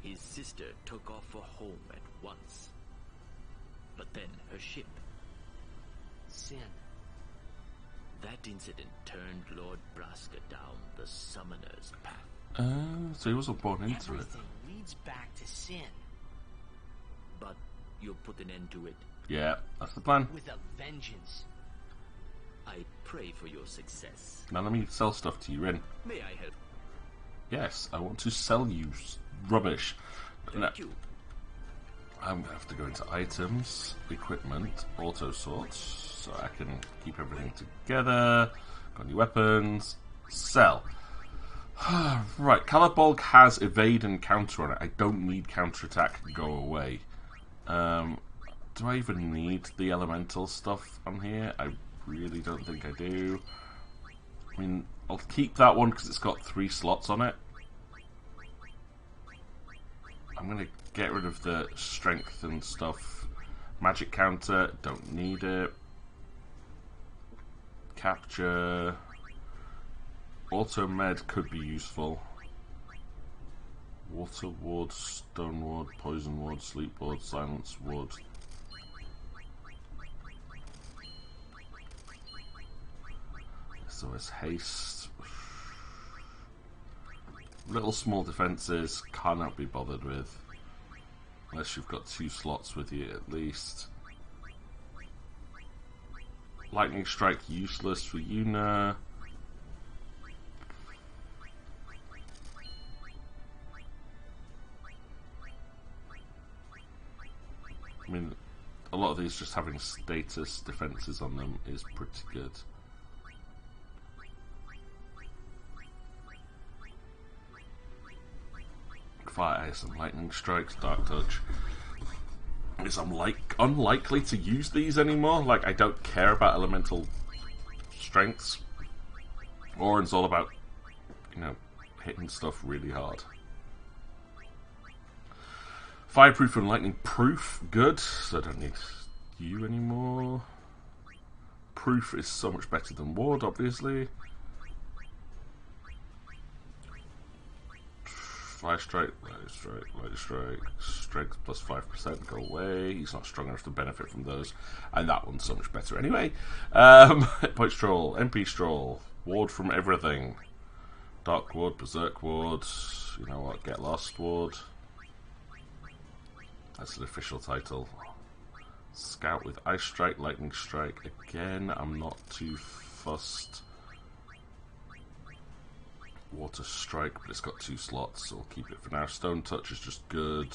His sister took off for home at once. But then her ship. Sin. That incident turned Lord Braska down the Summoner's path. So he wasn't born into it. Everything leads back to Sin. But you'll put an end to it. Yeah, that's the plan. With a vengeance. I pray for your success. Now let me sell stuff to you, Ren. May I help? Yes, I want to sell you rubbish. No, Thank you. I'm going to have to go into items, equipment, auto sorts, so I can keep everything together. Got new weapons. Sell. Right, Calibolg has evade and counter on it. I don't need counterattack. Go away. Do I even need the elemental stuff on here? I really don't think I do. I mean, I'll keep that one because it's got 3 slots on it. I'm going to get rid of the strength and stuff. Magic counter, don't need it. Capture. Auto med could be useful. Water ward, stone ward, poison ward, sleep ward, silence ward. SOS haste. Little small defences, cannot be bothered with. Unless you've got 2 slots with you at least. Lightning strike useless for Yuna. I mean, a lot of these just having status defences on them is pretty good. Fire ice and lightning strikes, dark touch. Is I'm unlikely to use these anymore. Like, I don't care about elemental strengths. Orin's all about, you know, hitting stuff really hard. Fireproof and lightning proof, good. So I don't need you anymore. Proof is so much better than ward, obviously. Fire strike, light strike, light strike, strength plus 5%, go away. He's not strong enough to benefit from those. And that one's so much better anyway. Point stroll, MP stroll, ward from everything. Dark ward, berserk ward, you know what, get lost ward. That's an official title. Scout with ice strike, lightning strike. Again, I'm not too fussed. Water strike, but it's got 2 slots, so we'll keep it for now. Stone touch is just good.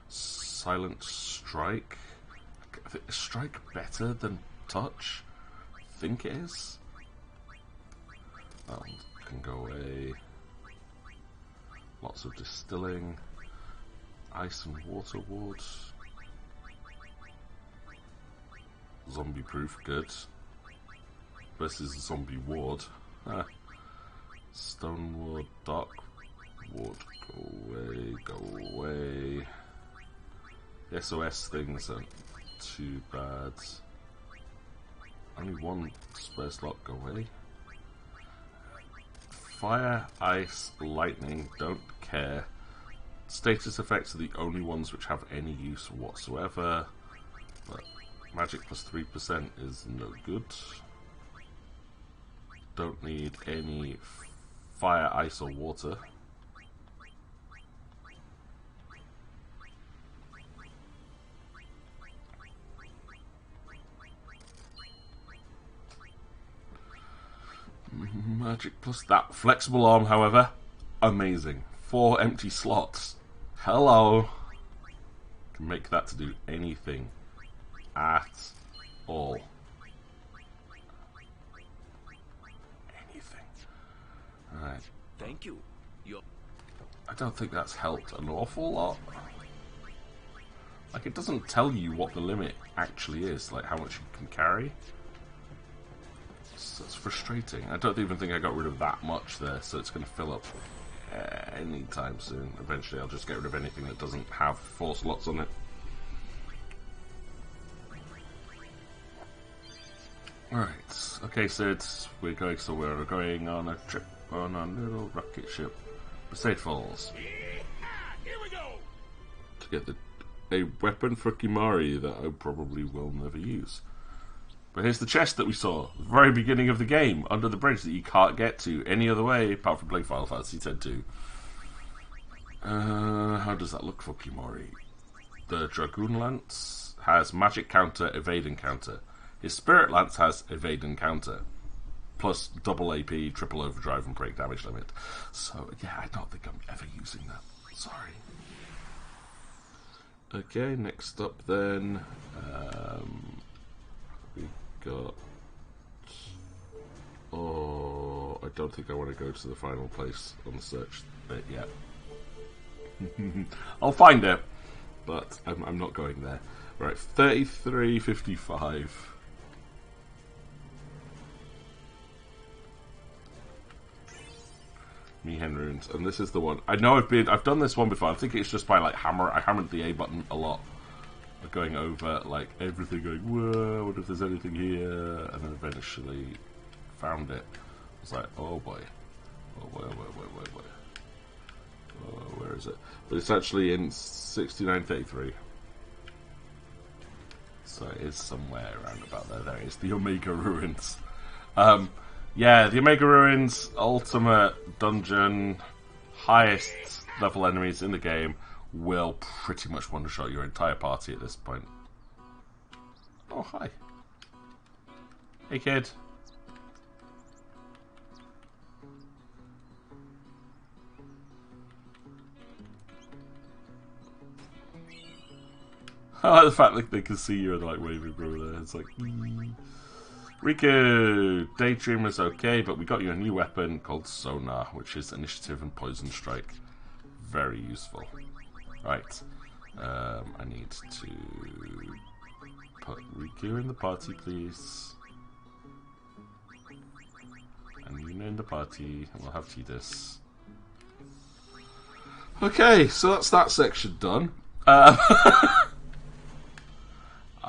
Silent strike. Is strike better than touch? I think it is. That one can go away. Lots of distilling. Ice and water wards. Zombie proof, good. Versus zombie ward. Stone ward, dark ward, go away, go away. The SOS things aren't too bad. Only 1 spare slot, go away. Fire, ice, lightning, don't care. Status effects are the only ones which have any use whatsoever. But magic plus 3% is no good. Don't need any fire, ice, or water. Magic plus that. Flexible arm, however, amazing. 4 empty slots. Hello. Can make that to do anything at all. Anything. Alright. Thank you. I don't think that's helped an awful lot. Like, it doesn't tell you what the limit actually is, like how much you can carry. So it's frustrating. I don't even think I got rid of that much there, so it's going to fill up anytime soon. Eventually I'll just get rid of anything that doesn't have 4 slots on it. Alright, okay, Sid, we're going on a trip on a little rocket ship. Besaid Falls. Here we go. To get a weapon for Kimari that I probably will never use. But here's the chest that we saw at the very beginning of the game, under the bridge, that you can't get to any other way apart from playing Final Fantasy X-2. How does that look for Kimori? The Dragoon Lance has magic counter, evade and counter. His Spirit Lance has evade and counter, plus double AP, triple overdrive, and break damage limit. So yeah, I don't think I'm ever using that. Sorry. Okay, next up then, we got. Oh, I don't think I want to go to the final place on the search bit yet. I'll find it, but I'm not going there. Right, 33:55. Mihen Runes, and this is the one. I know I've done this one before. I think it's just by like I hammered the A button a lot, going over like everything, going, whoa, what if there's anything here, and then eventually found it. I was like, oh boy, oh boy, oh boy, oh boy, oh boy, oh, where is it? But it's actually in 6933, so it is somewhere around about there. There it is, the Omega Ruins. Yeah, the Omega Ruins, ultimate dungeon, highest level enemies in the game, will pretty much one-shot your entire party at this point. Oh, hi. Hey, kid. I like the fact that they can see you and like waving over there. It's like, Riku, Daydreamer's okay, but we got you a new weapon called Sonar, which is Initiative and Poison Strike. Very useful. Right. I need to put Riku in the party, please. And Yuna in the party, and we'll have Tidus. Okay, so that's that section done.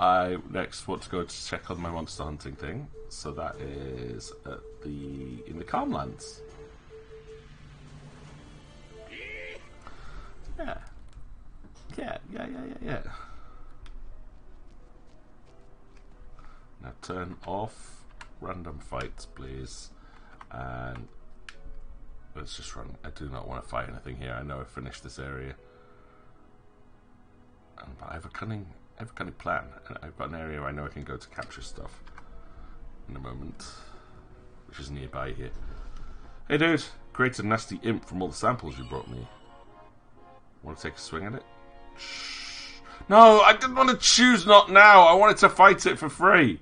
I next want to go to check on my monster hunting thing, so that is at in the Calmlands. Yeah. Now turn off random fights, please, and let's just run. I do not want to fight anything here. I know I've finished this area, but I have a cunning plan, and I've got an area where I know I can go to capture stuff in a moment, which is nearby here. Hey dude, create a nasty imp from all the samples you brought me. Want to take a swing at it? Shh. No, I didn't want to choose not now. I wanted to fight it for free.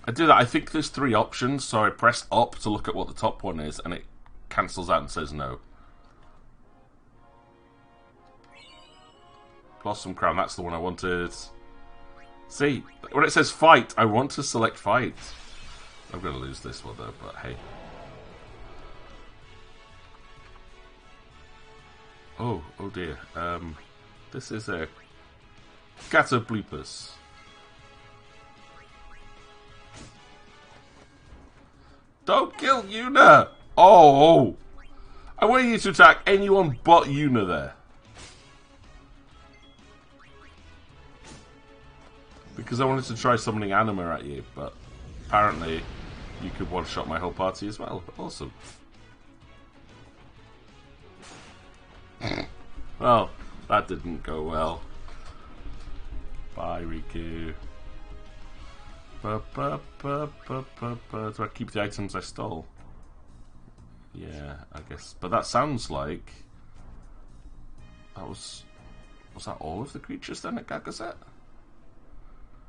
I do that. I think there's 3 options, so I press up to look at what the top one is, and it cancels out and says no. Blossom Crown, that's the one I wanted. See, when it says fight, I want to select fight. I'm going to lose this one though, but hey. Oh dear. This is a Gato Bloopers. Don't kill Yuna! Oh! I want you to attack anyone but Yuna there. Because I wanted to try summoning Anima at you, but apparently you could one-shot my whole party as well. Awesome. Well, that didn't go well. Bye, Riku. Do I keep the items I stole? Yeah, I guess. But that sounds like... that was that all of the creatures then at Gagazet?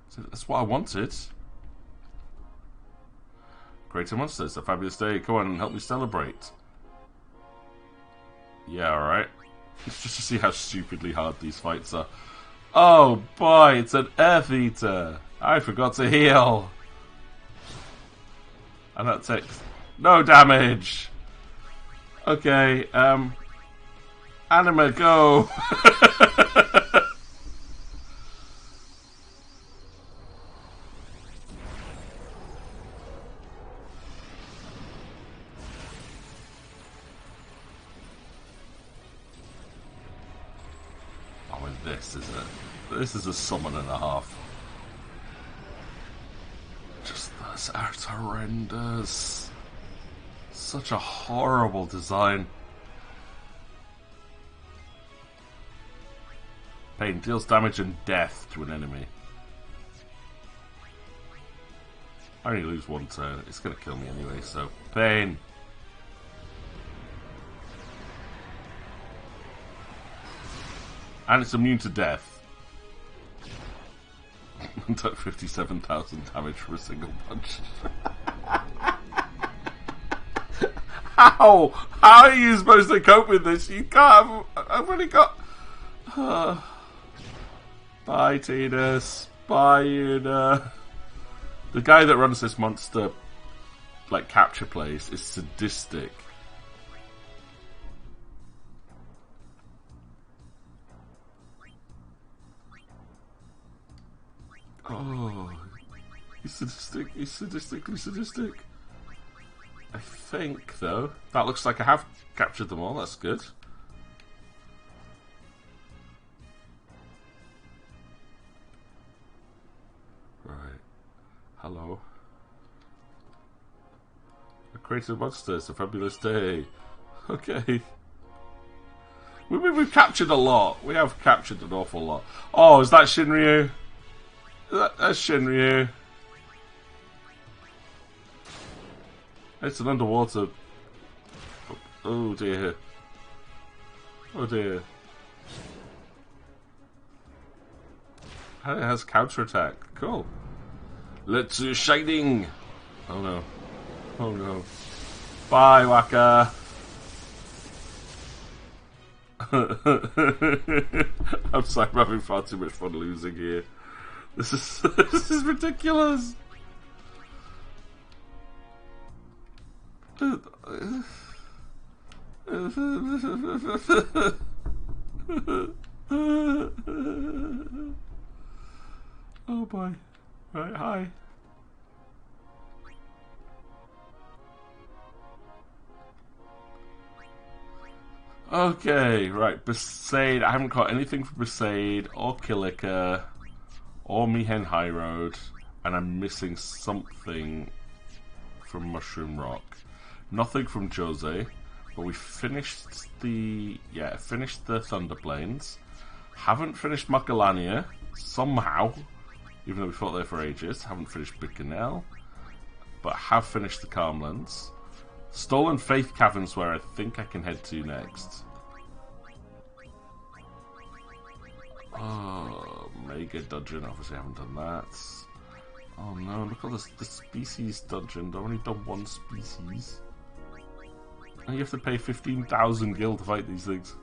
So that's what I wanted. Greater monsters, a fabulous day. Come on and help me celebrate. Yeah, alright. It's just to see how stupidly hard these fights are. Oh boy, it's an Earth Eater. I forgot to heal. And that takes no damage. Okay, Anima, go. Oh, and this is it. This is a summon and a half. Just this art horrendous. Such a horrible design. Pain deals damage and death to an enemy. I only lose one turn. It's going to kill me anyway, so... Pain! And it's immune to death. And took 57,000 damage for a single punch. How? How are you supposed to cope with this? You can't. I've only got. Bye, Tidus. Bye, Una. The guy that runs this monster, like, capture place is sadistic. Oh, he's sadistic. He's sadistically sadistic. I think, though, that looks like I have captured them all. That's good. Right. Hello. A created of monsters. A fabulous day. Okay. We've captured a lot. We have captured an awful lot. Oh, is that Shinryu? That's Shinryu. It's an underwater... Oh dear. Oh dear. And it has counterattack. Cool. Let's shining! Oh no. Oh no. Bye, Waka! I'm sorry, I'm having far too much fun losing here. This is ridiculous! Oh boy. Right, hi. Okay, right, Besaid. I haven't got anything for Besaid or Kilika or Mihen High Road, and I'm missing something from Mushroom Rock. Nothing from Jose, but we finished the Thunder Plains. Haven't finished Macalania somehow, even though we fought there for ages. Haven't finished Bikanel, but have finished the Calmlands. Stolen Faith Caverns, where I think I can head to next. Oh, Mega Dungeon. Obviously, I haven't done that. Oh no! Look at this. The species dungeon. I've only done one species. And you have to pay 15,000 gil to fight these things.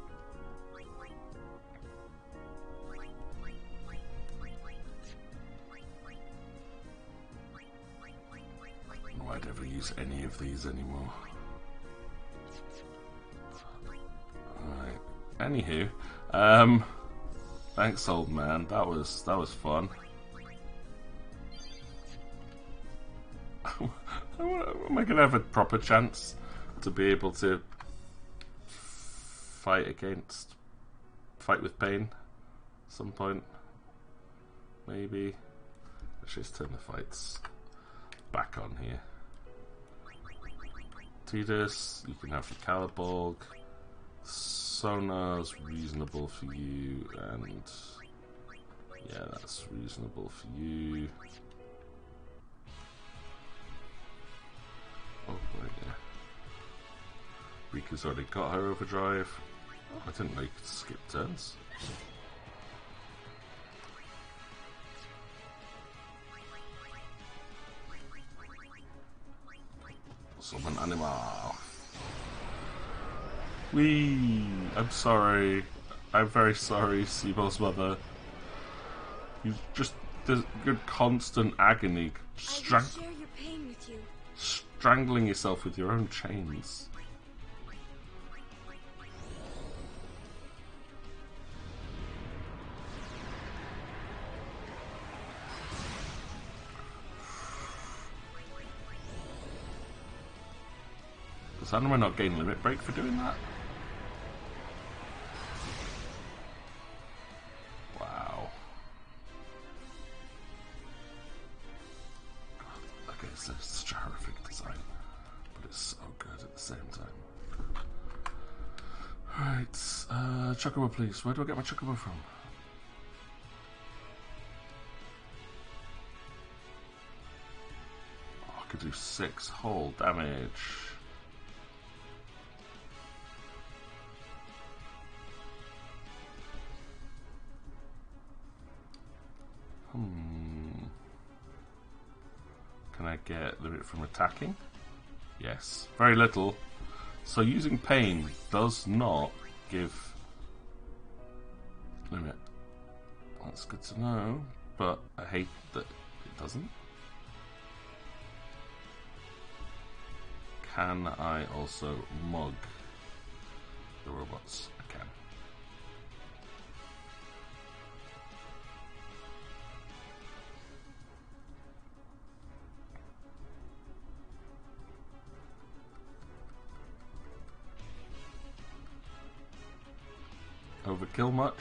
No, I'd ever use any of these anymore. Alright. Anywho, thanks, old man. That was fun. Am I going to have a proper chance to be able to fight with pain at some point? Maybe. Let's just turn the fights back on here. Tidus, you can have your Caliborg. Sonar's reasonable for you, and yeah, that's reasonable for you. Oh boy, yeah. Rika's already got her overdrive. Oh, I didn't know you could skip turns. Summon animal. Wee! I'm sorry. I'm very sorry, Seymour's mother. You just, there's good constant agony. I will share your pain with you. Strangling yourself with your own chains. Does Anima not gain limit break for doing that? Wow. God, okay, so it's such a horrific design, but it's so good at the same time. Right, Chocobo please. Where do I get my Chocobo from? Oh, I could do 6 whole damage. Can I get limit from attacking? Yes. Very little. So using pain does not give limit. That's good to know, but I hate that it doesn't. Can I also mug the robots? I can. Overkill much?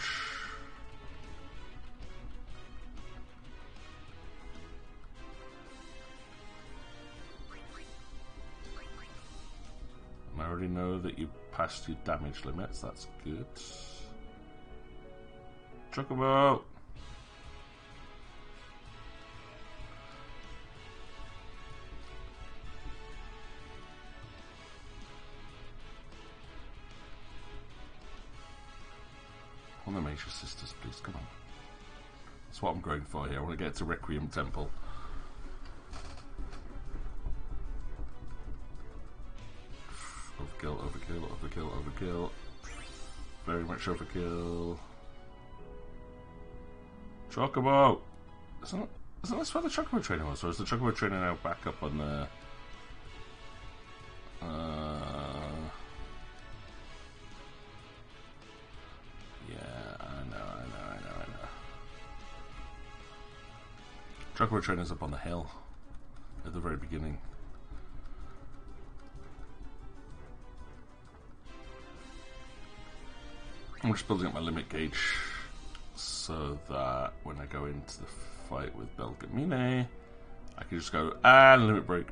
And I already know that you passed your damage limits, that's good. Chocobo! On the Major Sisters, please, come on. That's what I'm going for here. I want to get to Requiem Temple. Overkill, overkill, overkill, overkill. Very much overkill. Chocobo! Isn't this where the Chocobo trainer was? Or is the Chocobo trainer now back up on the... Chocobo trainer's up on the hill at the very beginning. I'm just building up my limit gauge so that when I go into the fight with Belgamine, I can just go and limit break.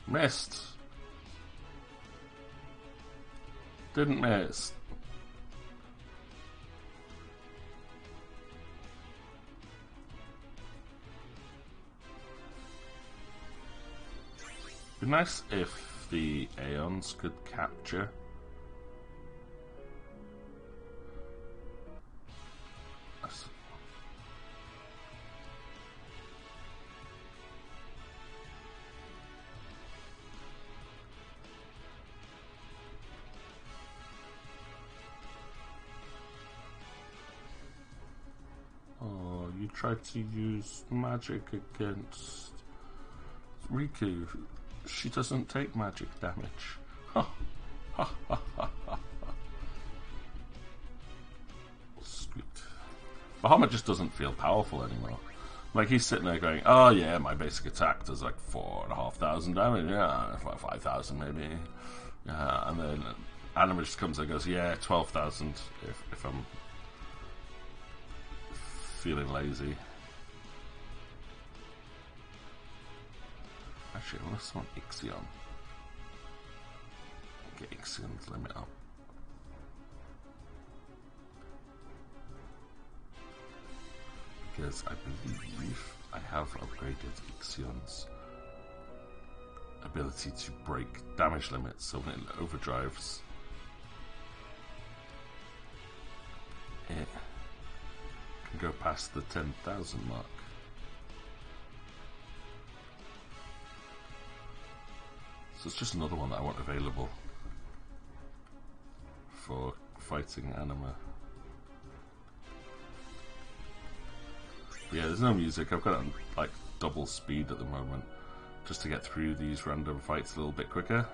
Missed. Didn't miss. Be nice if the Aeons could capture. try to use magic against Riku. She doesn't take magic damage. Ha ha ha ha ha. Sweet. Bahamut just doesn't feel powerful anymore. Like, he's sitting there going, oh yeah, my basic attack does like 4,500 damage, yeah, 5,000 maybe. Yeah, and then Anima just comes and goes, yeah, 12,000 if I'm feeling lazy. Actually, I want to summon Ixion. Get Ixion's limit up. Because I believe I have upgraded Ixion's ability to break damage limits, so when it overdrives, it can go past the 10,000 mark. So it's just another one that I want available for fighting Anima. But yeah, there's no music. I've got it on like double speed at the moment, just to get through these random fights a little bit quicker.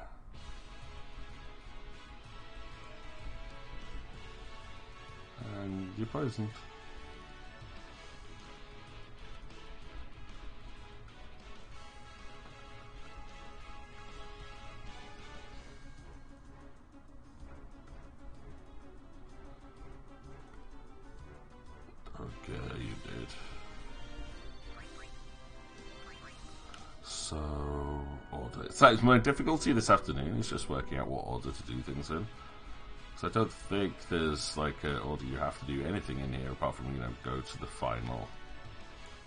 And you're poisoned. Okay, you did. So, order. So my difficulty this afternoon is just working out what order to do things in. Because I don't think there's like an order you have to do anything in here apart from, you know, go to the final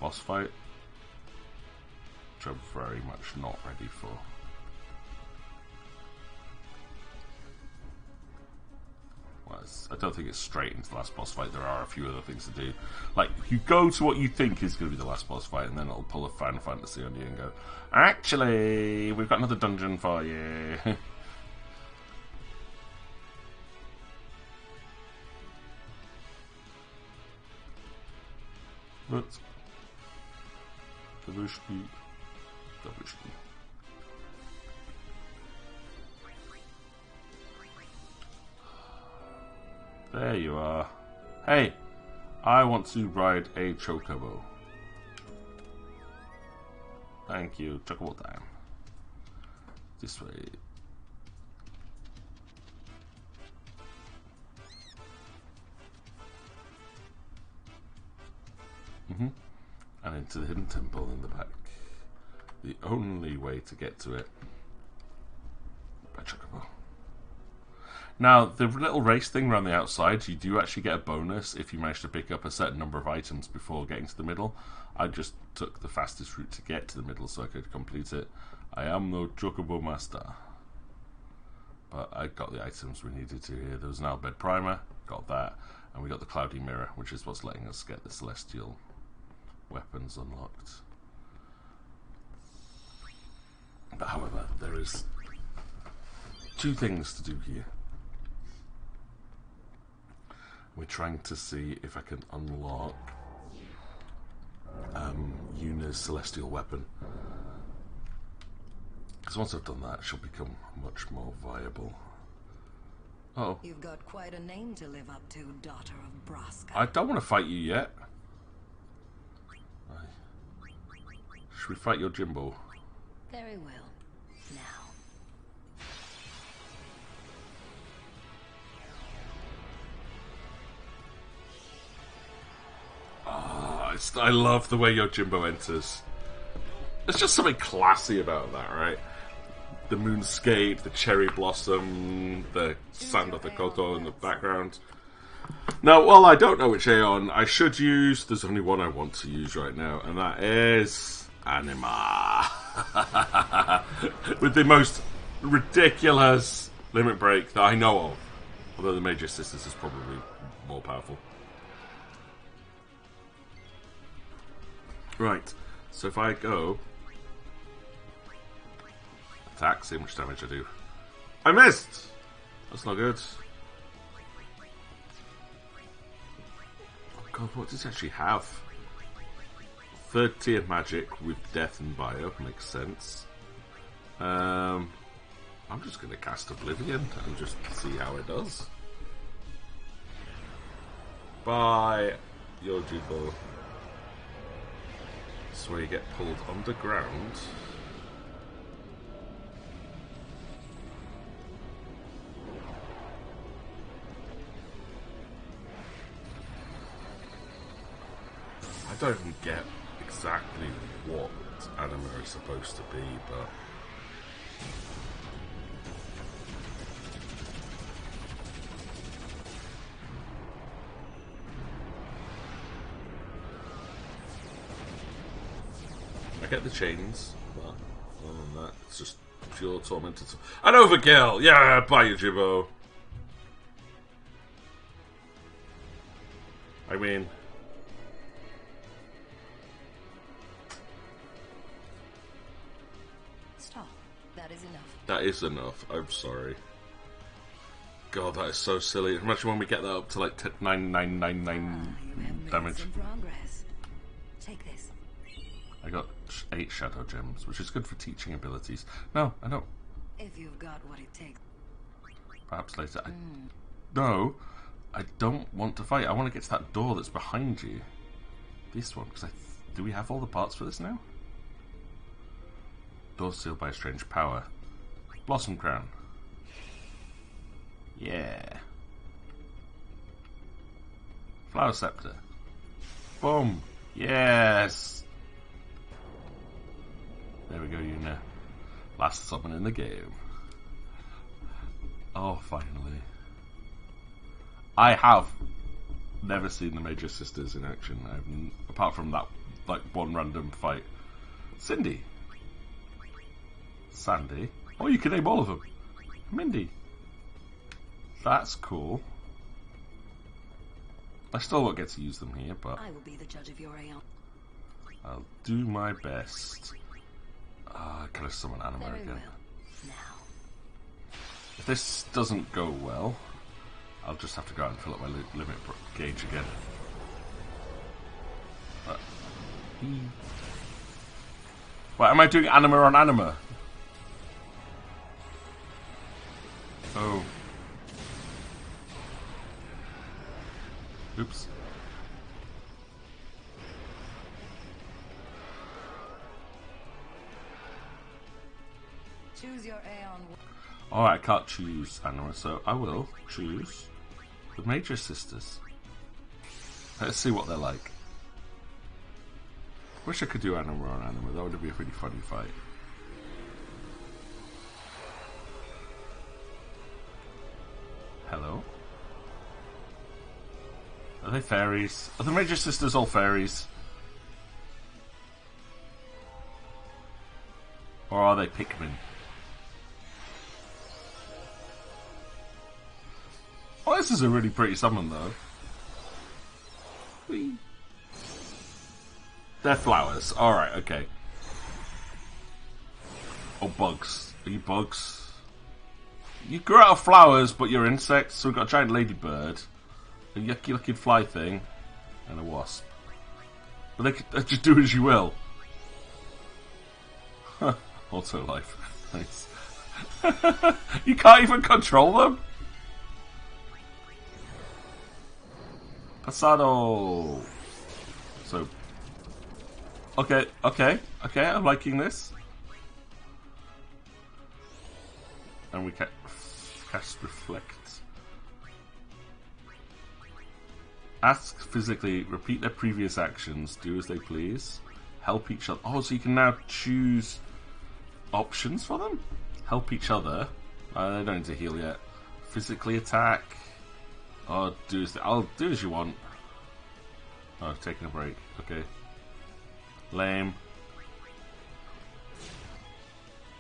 boss fight, which I'm very much not ready for. Well, I don't think it's straight into the last boss fight. There are a few other things to do. Like, you go to what you think is going to be the last boss fight, and then it'll pull a Final Fantasy on you and go, actually, we've got another dungeon for you. But Davushki. There you are. Hey, I want to ride a chocobo. Thank you. Chocobo time. This way. And into the hidden temple in the back. The only way to get to it by chocobo. Now, the little race thing around the outside, you do actually get a bonus if you manage to pick up a certain number of items before getting to the middle. I just took the fastest route to get to the middle so I could complete it. I am no chocobo master. But I got the items we needed to here. There was an Albed Primer, got that, and we got the Cloudy Mirror, which is what's letting us get the Celestial weapons unlocked. But however, there is two things to do here. We're trying to see if I can unlock Yuna's Celestial Weapon. Because once I've done that, she'll become much more viable. Uh-oh. You've got quite a name to live up to, daughter of Braska. I don't want to fight you yet. Should we fight your Jimbo? Very well. Now. I love the way Yojimbo enters. There's just something classy about that, right? The moonscape, the cherry blossom, the sand of the koto in the background. Now, while I don't know which Aeon I should use, there's only one I want to use right now, and that is Anima. With the most ridiculous limit break that I know of. Although the Major Sisters is probably more powerful. Right, so if I go attack, see how much damage I do. I missed! That's not good. Oh god, what does it actually have? third tier magic with death and bio makes sense. I'm just going to cast Oblivion and just see how it does. Bye, Yojibo. This is where you get pulled underground. I don't even get exactly what anime is supposed to be, but I get the chains, but other than that, it's just pure tormented. An overkill! Yeah, bye you Jibbo. I mean, Stop. That is enough. that is enough. I'm sorry. God, that is so silly. Imagine when we get that up to like 9999 You have made damage. some progress. Take this. I got 8 shadow gems, which is good for teaching abilities. No, I don't. If you've got what it takes. Perhaps later. No, I don't want to fight. I want to get to that door that's behind you. This one, because do we have all the parts for this now? Door sealed by a strange power. Blossom crown. Yeah. Flower scepter. Boom. Yes. There we go, Yuna. Last summon in the game. Oh, finally. I have never seen the Major Sisters in action, apart from that, like, one random fight. Cindy. Sandy. Oh, you can name all of them. Mindy. That's cool. I still won't get to use them here, but I will be the judge of your aeon. I'll do my best. Can I summon Anima Very again? well. Now. If this doesn't go well, I'll just have to go out and fill up my limit gauge again. But wait, am I doing Anima on Anima? Oh. Oops. Choose your aeon. Alright, I can't choose Anima, so I will choose the Major Sisters. Let's see what they're like. Wish I could do Anima on Anima, that would be a pretty funny fight. Hello? Are they fairies? Are the Major Sisters all fairies? Or are they Pikmin? Oh, this is a really pretty summon, though. Whee. They're flowers. Alright, okay. Oh, bugs. Are you bugs? You grew out of flowers, but you're insects, so we've got a giant ladybird, a yucky looking fly thing, and a wasp. But they could just do as you will. Auto life. Nice. You can't even control them? Pasado. So. Okay, I'm liking this. And we cast Reflect. Ask physically, repeat their previous actions, do as they please. Help each other. Oh, so you can now choose options for them? Help each other. They don't need to heal yet. Physically attack. Oh, I'll do as you want. Oh, taking a break. Okay. Lame.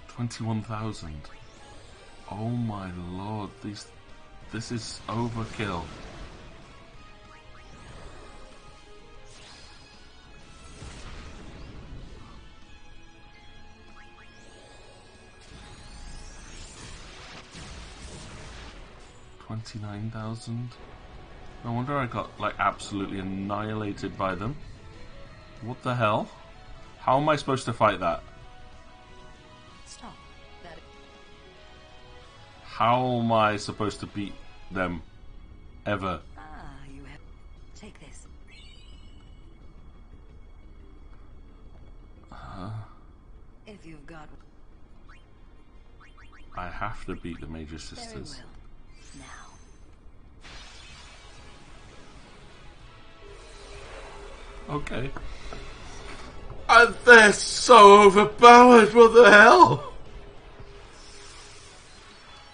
21,000. Oh my lord, this is overkill. $29,000. No wonder I got like absolutely annihilated by them. What the hell? How am I supposed to fight that? Stop. That. How am I supposed to beat them? Ever? Ah, you have. Take this. If you've got. I have to beat the Major Very Sisters. well. Now. Okay. And they're so overpowered, what the hell?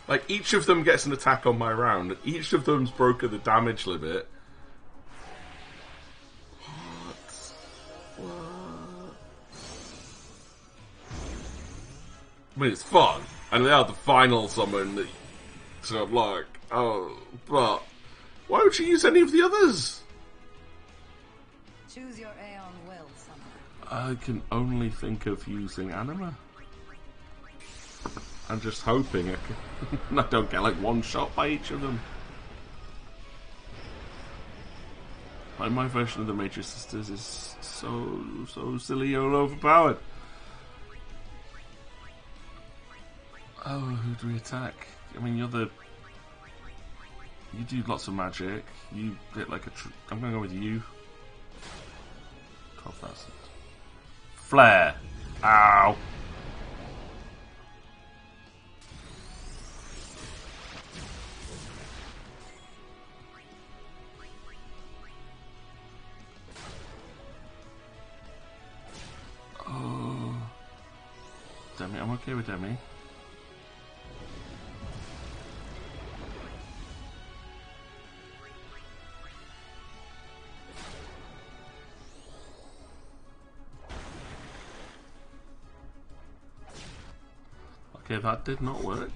Like, each of them gets an attack on my round, and each of them's broken the damage limit. What? I mean, it's fun, and they are the final summon that so I'm like, oh, but why would you use any of the others? Choose your Aeon will, Summoner. I can only think of using Anima. I'm just hoping I don't get like one shot by each of them. Like my version of the Major Sisters is so silly and overpowered. Oh, who do we attack? I mean, you do lots of magic. You get like I'm gonna go with you. 12,000. Flare. Ow. Oh. Demi, I'm okay with Demi. Okay, that did not work.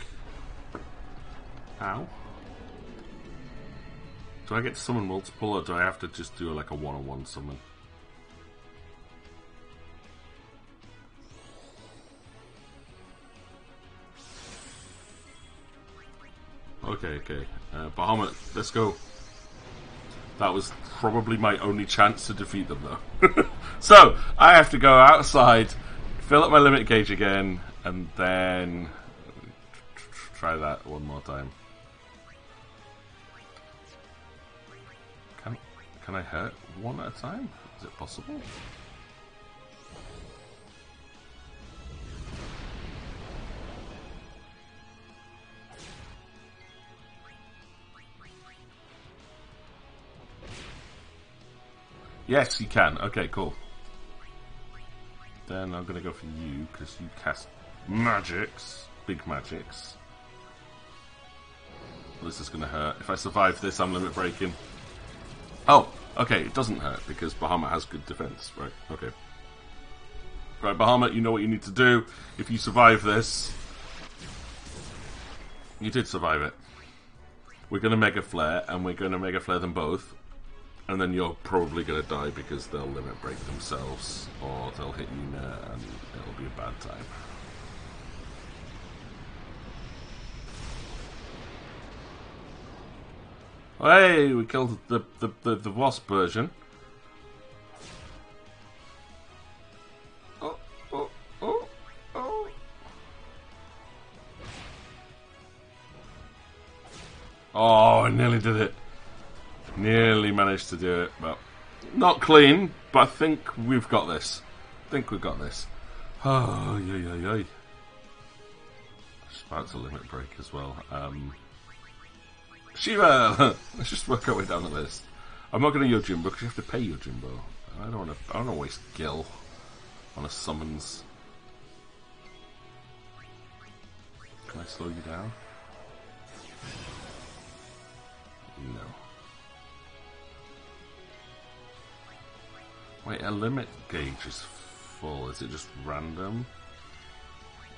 Ow. Do I get to summon multiple, or do I have to just do like a one-on-one summon? Okay. Bahamut, let's go. That was probably my only chance to defeat them, though. So, I have to go outside, fill up my limit gauge again, and then try that one more time. Can I hurt one at a time? Is it possible? Yes, you can. Okay, cool. Then I'm gonna go for you, because you cast magics. Big magics. This is gonna hurt. If I survive this, I'm limit breaking. Oh, okay, it doesn't hurt, because Bahamut has good defense. Right, okay. Right, Bahamut, you know what you need to do. If you survive this... You did survive it. We're gonna Mega Flare, and we're gonna Mega Flare them both. And then you're probably going to die because they'll limit break themselves, or they'll hit Nina and it'll be a bad time. Hey, we killed the wasp version. Oh. Oh, I nearly did it. Nearly managed to do it, but not clean. But I think we've got this. Oh, yeah. Just about to limit break as well. Shiva, let's just work our way down the list. I'm not going to Yojimbo because you have to pay Yojimbo. I don't want to waste Gil on a summons. Can I slow you down? No. Wait, a limit gauge is full. Is it just random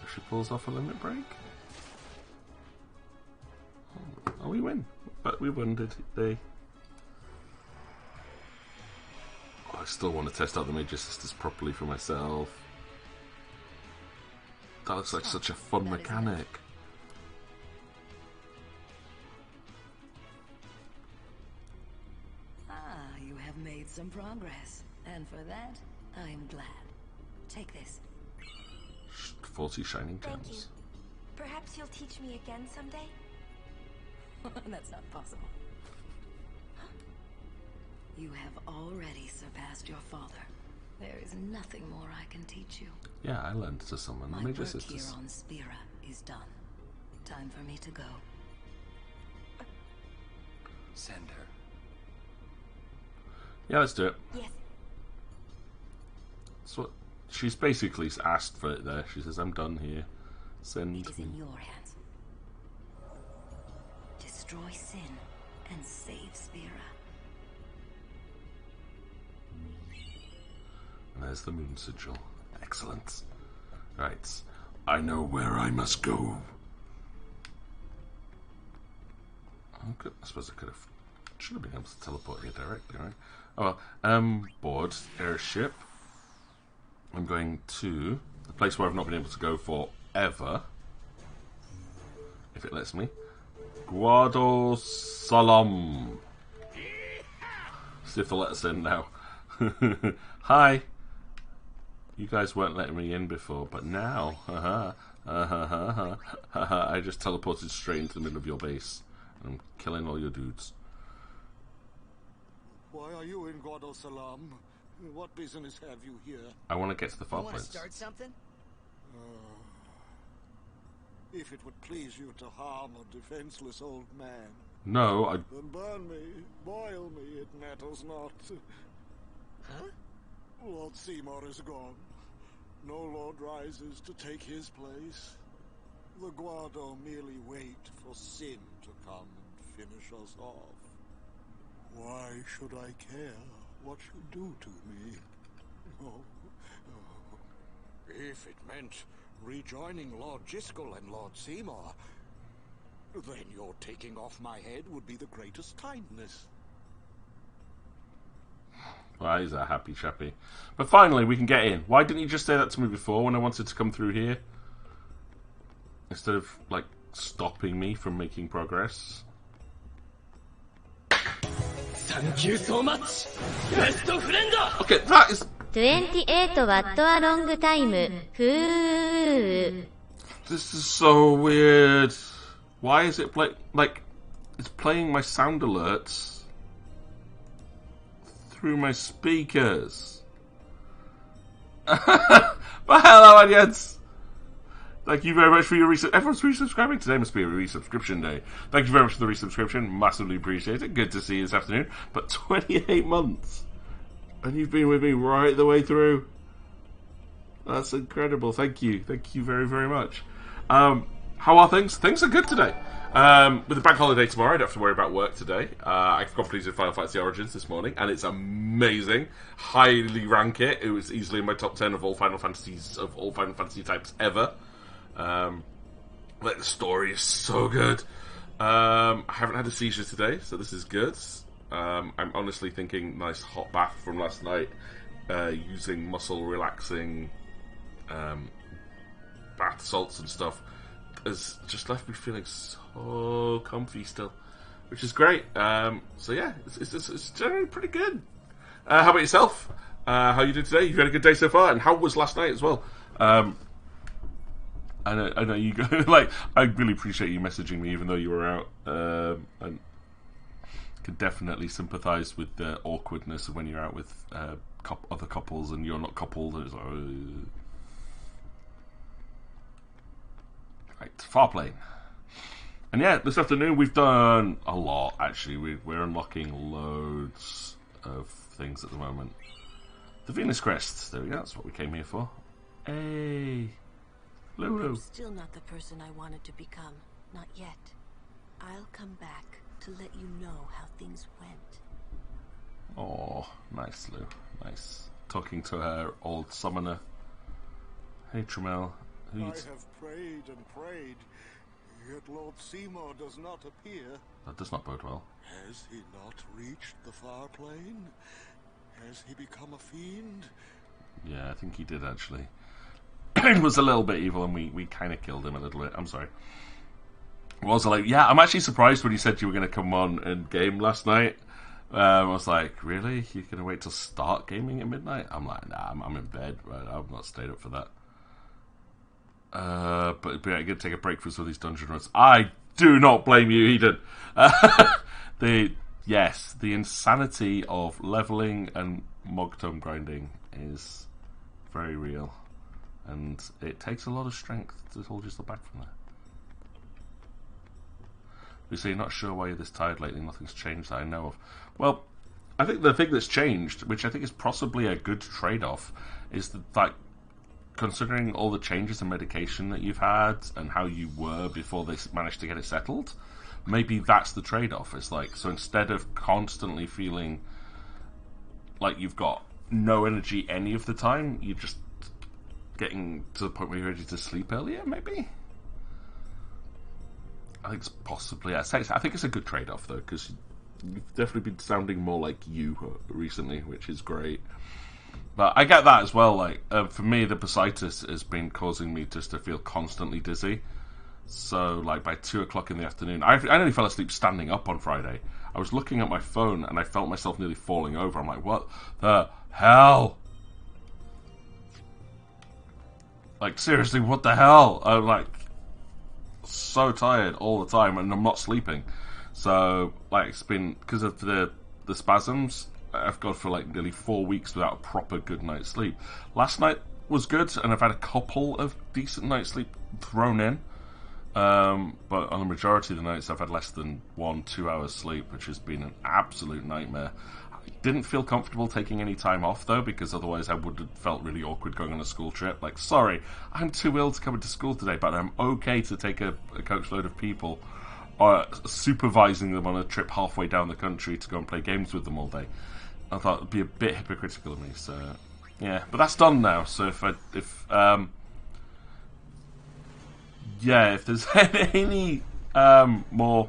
if she pulls off a limit break? Oh, we win. But we won, did they? Oh, I still want to test out the Major Sisters properly for myself. That looks like such a fun mechanic. Ah, you have made some progress. And for that, I'm glad. Take this. 40 shining Thank you. gems. Perhaps you'll teach me again someday? That's not possible. You have already surpassed your father. There is nothing more I can teach you. Yeah, I learned to summon the My Major work here Sisters. on Spira is done. Time for me to go. Send her. Yeah, let's do it. Yes. So she's basically asked for it there. She says, I'm done here. Send It is me. in your hands. Destroy sin and save Spira. And there's the moon sigil. Excellent. Right. I know where I must go. Okay, I suppose I should have been able to teleport here directly, right? Oh well, board airship. I'm going to the place where I've not been able to go forever. If it lets me. Guado Salam. See if they'll let us in now. Hi. You guys weren't letting me in before, but now, I just teleported straight into the middle of your base. And I'm killing all your dudes. Why are you in Guado Salam? What business have you here? I want to get to the far You want to plains. start something? If it would please you to harm a defenseless old man, No, I. then burn me, boil me, it matters not. Huh? Lord Seymour is gone. No lord rises to take his place. The Guado merely wait for sin to come and finish us off. Why should I care what you do to me? Oh. If it meant rejoining Lord Jiskel and Lord Seymour, then your taking off my head would be the greatest kindness. Well, he's a happy chappy. But finally, we can get in. Why didn't you just say that to me before when I wanted to come through here? Instead of, like, stopping me from making progress. Thank you so much, best friend! Okay, that is... 28 watt a long time. This is so weird. Why is it like it's playing my sound alerts through my speakers? But hello, audience. Thank you very much for your everyone's resubscribing. Today must be a resubscription day. Thank you very much for the resubscription. Massively appreciate it. Good to see you this afternoon. But 28 months. And you've been with me right the way through. That's incredible. Thank you. Thank you very, very much. How are things? Things are good today. With the bank holiday tomorrow, I don't have to worry about work today. I've completed Final Fantasy Origins this morning, and it's amazing. Highly rank it. It was easily in my top 10 of all Final Fantasies, of all Final Fantasy types ever. Like, the story is so good. I haven't had a seizure today, so this is good. I'm honestly thinking nice hot bath from last night, using muscle relaxing bath salts and stuff, has just left me feeling so comfy still, which is great. So yeah, it's generally pretty good. How about yourself? How you doing today? You've had a good day so far, and how was last night as well? I know you go like. I really appreciate you messaging me, even though you were out. And can definitely sympathise with the awkwardness of when you're out with other couples and you're not coupled. And it's like, right, Farplane. And yeah, this afternoon we've done a lot. Actually, we're unlocking loads of things at the moment. The Venus Crest. There we go. That's what we came here for. Hey. Lulu. I'm still not the person I wanted to become. Not yet. I'll come back to let you know how things went. Oh, nice, Lou. Nice. Talking to her old summoner. Hey, Tremel. I have prayed and prayed, yet Lord Seymour does not appear. That does not bode well. Has he not reached the far plane? Has he become a fiend? Yeah, I think he did, actually. It was a little bit evil, and we kind of killed him a little bit. I'm sorry. Was like, yeah, I'm actually surprised when you said you were going to come on and game last night. I was like, really? You're going to wait till start gaming at midnight? I'm like, nah, I'm in bed. Right? I'm not stayed up for that. But I'm going to take a break for some of these dungeon runs. I do not blame you, Eden. The insanity of leveling and Mogtome grinding is very real. And it takes a lot of strength to hold yourself back from that. You say you're not sure why you're this tired lately, nothing's changed that I know of. Well, I think the thing that's changed, which I think is possibly a good trade-off, is that, like, considering all the changes in medication that you've had and how you were before they managed to get it settled, maybe that's the trade-off. It's like, so instead of constantly feeling like you've got no energy any of the time, you're just getting to the point where you're ready to sleep earlier, maybe? I think it's possibly... I think it's a good trade-off, though, because you've definitely been sounding more like you recently, which is great. But I get that as well. Like, for me, the bursitis has been causing me just to feel constantly dizzy. So, like, by 2 o'clock in the afternoon... I nearly fell asleep standing up on Friday. I was looking at my phone, and I felt myself nearly falling over. I'm like, what the hell? Like, seriously, what the hell? I'm like... so tired all the time, and I'm not sleeping. So, like, it's been because of the spasms. I've gone for like nearly 4 weeks without a proper good night's sleep. Last night was good, and I've had a couple of decent night's sleep thrown in. But on the majority of the nights, I've had less than 1-2 hours sleep, which has been an absolute nightmare. I didn't feel comfortable taking any time off, though, because otherwise I would have felt really awkward going on a school trip. Like, sorry, I'm too ill to come into school today, but I'm okay to take a coachload of people, supervising them on a trip halfway down the country to go and play games with them all day. I thought it would be a bit hypocritical of me, so... yeah, but that's done now, so if there's any more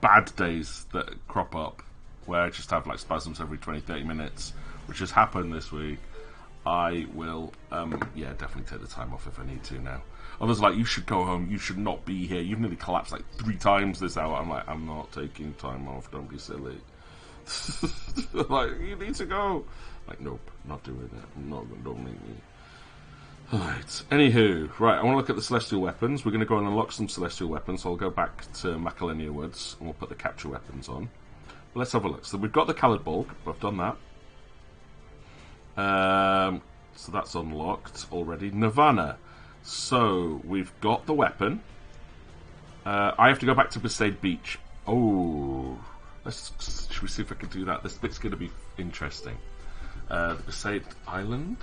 bad days that crop up, where I just have like spasms every 20-30 minutes, which has happened this week, I will, definitely take the time off if I need to now. Others are like, you should go home, you should not be here, you've nearly collapsed like 3 times this hour. I'm like, I'm not taking time off, don't be silly. Like, you need to go. Like, nope, not doing it. I'm not going to, don't make me. Alright, anywho, right, I want to look at the Celestial Weapons. We're going to go and unlock some Celestial Weapons, so I'll go back to Macalenia Woods, and we'll put the capture weapons on. But let's have a look. So we've got the Khalid Bulk, I've done that. So that's unlocked already. Nirvana. So, we've got the weapon. I have to go back to Besaid Beach. Oh, should we see if I can do that? This bit's going to be interesting. The Besaid Island.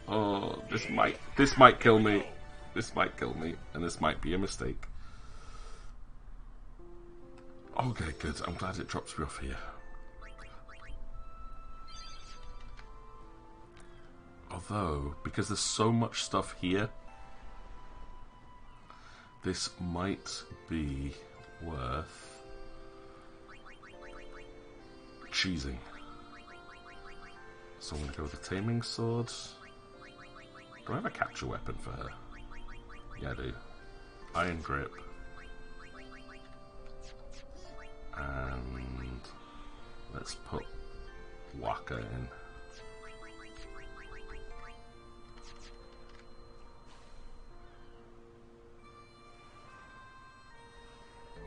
Oh, this might kill me. This might kill me, and this might be a mistake. Okay, good. I'm glad it drops me off here. Although, because there's so much stuff here, this might be worth cheesing. So I'm going to go with the Taming Sword. Do I have a capture weapon for her? Yeah, I do. Iron Grip. And let's put Waka in.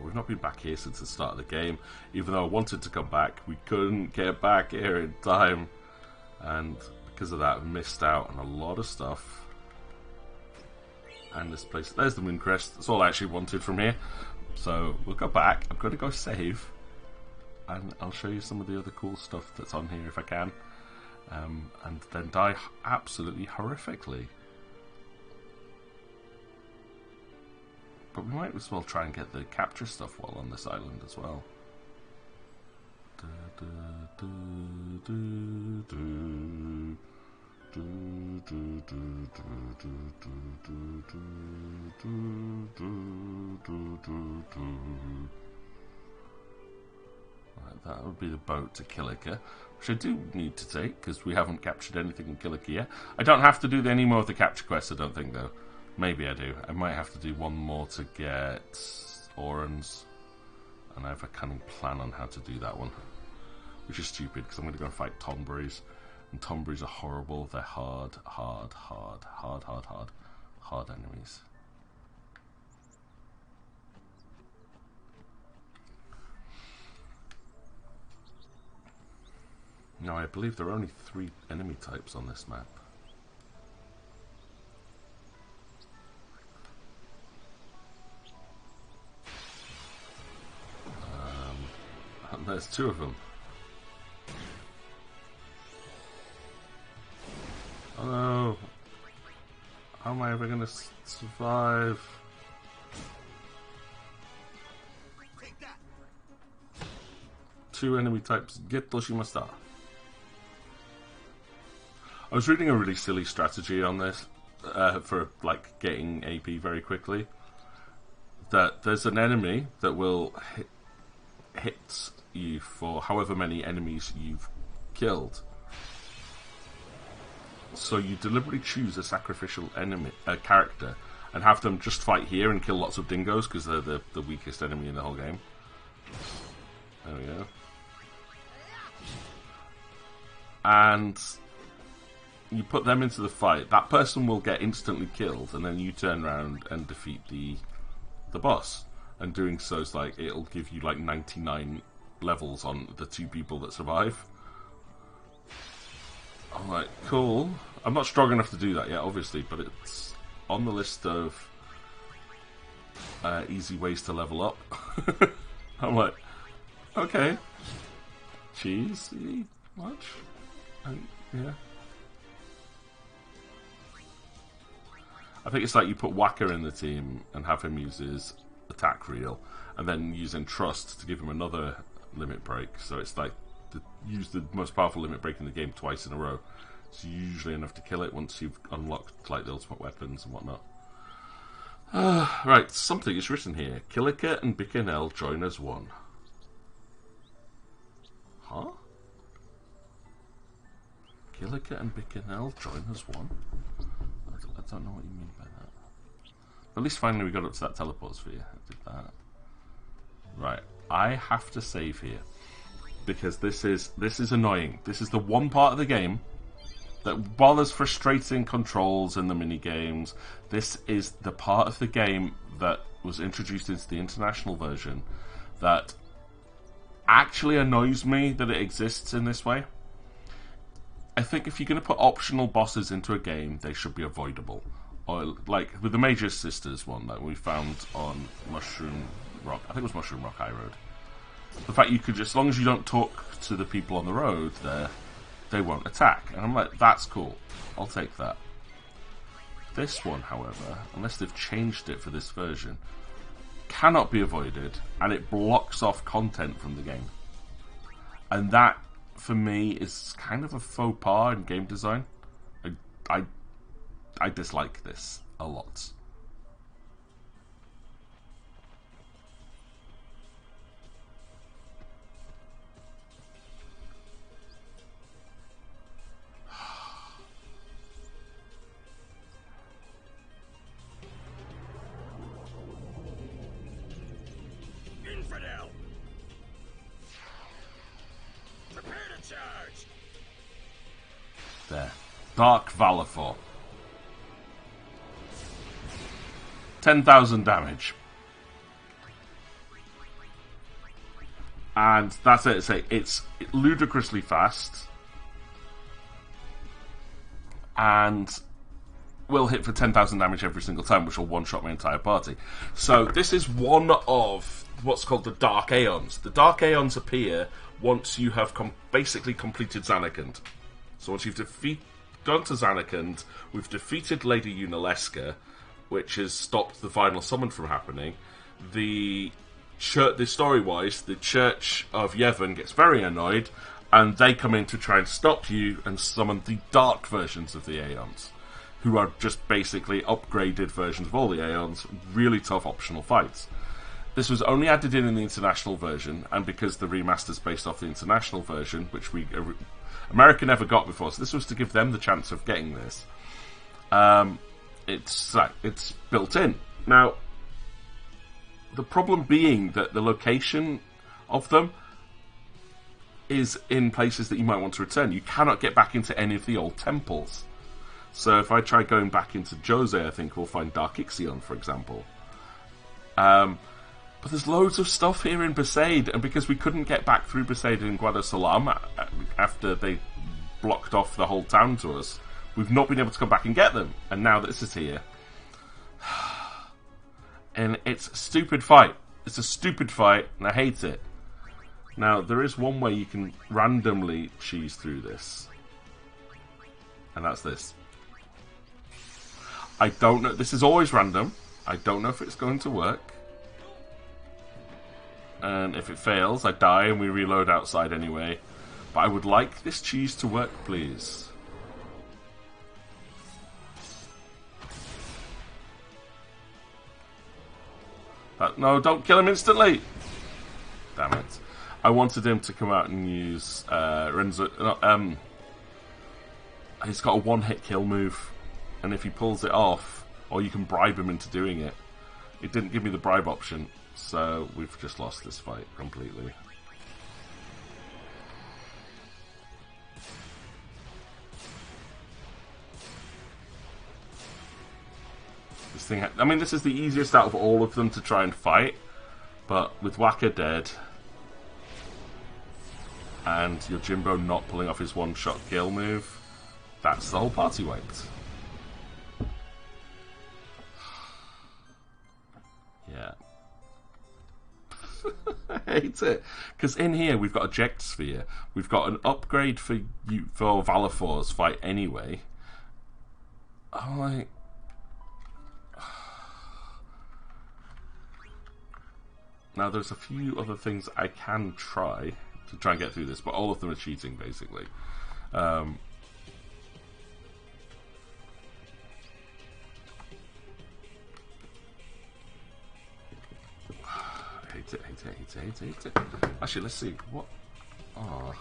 We've not been back here since the start of the game. Even though I wanted to come back, we couldn't get back here in time. And because of that, I've missed out on a lot of stuff. And this place, there's the Moon Crest. That's all I actually wanted from here. So we'll go back. I'm going to go save. And I'll show you some of the other cool stuff that's on here if I can. And then die absolutely horrifically. But we might as well try and get the capture stuff while on this island as well. Right, that would be the boat to Kilika, which I do need to take because we haven't captured anything in Kilika yet. I don't have to do any more of the capture quests, I don't think, though. Maybe I do. I might have to do one more to get Oran's. and I have a cunning plan on how to do that one, which is stupid because I'm going to go and fight Tomberries, and Tomberries are horrible. They're hard enemies. Now, I believe there are only 3 enemy types on this map. And there's 2 of them. Oh no! How am I ever going to survive? Take that. 2 enemy types. Get Toshimasta. I was reading a really silly strategy on this for like getting AP very quickly. That there's an enemy that will hit you for however many enemies you've killed. So you deliberately choose a sacrificial character and have them just fight here and kill lots of dingoes because they're the weakest enemy in the whole game. There we go. And you put them into the fight. That person will get instantly killed, and then you turn around and defeat the boss. And doing so is like it'll give you like 99 levels on the 2 people that survive. I'm like, cool. I'm not strong enough to do that yet, obviously, but it's on the list of easy ways to level up. I'm like, okay. Cheesy much? Yeah. I think it's like you put Whacker in the team and have him use his attack reel, and then using Trust to give him another limit break. So it's like use the most powerful limit break in the game twice in a row. It's usually enough to kill it once you've unlocked like the ultimate weapons and whatnot. Right, something is written here. Kilika and Bikanel join as one. Huh? Kilika and Bikanel join as one? I don't know what you mean by that. At least finally we got up to that teleport sphere. I did that. Right, I have to save here because this is annoying. This is the one part of the game that, while there's frustrating controls in the mini games, this is the part of the game that was introduced into the international version that actually annoys me that it exists in this way. I think if you're going to put optional bosses into a game, they should be avoidable. Or like with the Major Sisters one that we found on Mushroom Rock, I think it was Mushroom Rock High Road. The fact you could just, as long as you don't talk to the people on the road there, they won't attack. And I'm like, that's cool. I'll take that. This one, however, unless they've changed it for this version, cannot be avoided, and it blocks off content from the game. And that, for me, is kind of a faux pas in game design. I dislike this a lot. Infidel! Prepare to charge! There. Dark Valafor. 10,000 damage. And that's it. It's ludicrously fast. And will hit for 10,000 damage every single time, which will one-shot my entire party. So this is one of what's called the Dark Aeons. The Dark Aeons appear once you have basically completed Zanarkand. So once you've gone to Zanarkand, we've defeated Lady Unalesca, which has stopped the final summon from happening. The story-wise, the Church of Yevon gets very annoyed, and they come in to try and stop you and summon the dark versions of the Aeons, who are just basically upgraded versions of all the Aeons, really tough optional fights. This was only added in the international version, and because the remaster's based off the international version, which America never got before, so this was to give them the chance of getting this. It's built in. Now, The problem being that the location of them is in places that you might want to return. You cannot get back into any of the old temples. So if I try going back into Jose, I think we'll find Dark Ixion, for example. But there's loads of stuff here in Besaid, and because we couldn't get back through Besaid in Guadalsalam after they blocked off the whole town to us, we've not been able to come back and get them. And now this is here. And it's a stupid fight. It's a stupid fight, and I hate it. Now, there is one way you can randomly cheese through this. And that's this. I don't know. This is always random. I don't know if it's going to work. And if it fails, I die and we reload outside anyway. But I would like this cheese to work, please. No, don't kill him instantly! Damn it. I wanted him to come out and use Renzo. He's got a one-hit kill move, and if he pulls it off, or you can bribe him into doing it. It didn't give me the bribe option, so we've just lost this fight completely. This thing, I mean, this is the easiest out of all of them to try and fight, but with Waka dead and your Jimbo not pulling off his one-shot kill move, that's the whole party wiped. Yeah. I hate it. Because in here we've got a Ject Sphere. We've got an upgrade for Valafor's fight anyway. I'm like... Now there's a few other things I can try to try and get through this, but all of them are cheating, basically. I hate it. Actually, let's see. What are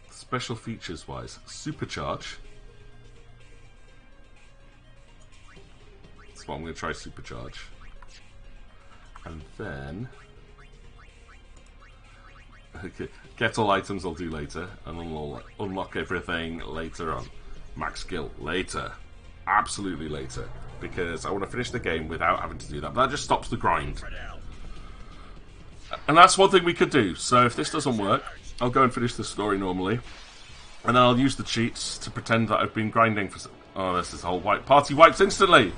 special features wise? Supercharge. That's what I'm going to try, Supercharge. And then... Okay, get all items I'll do later, and then we'll unlock everything later on. Max skill later. Absolutely later. Because I want to finish the game without having to do that. But that just stops the grind. And that's one thing we could do. So if this doesn't work, I'll go and finish the story normally. And then I'll use the cheats to pretend that I've been grinding for... Oh, this is a whole wipe. Party wipes instantly!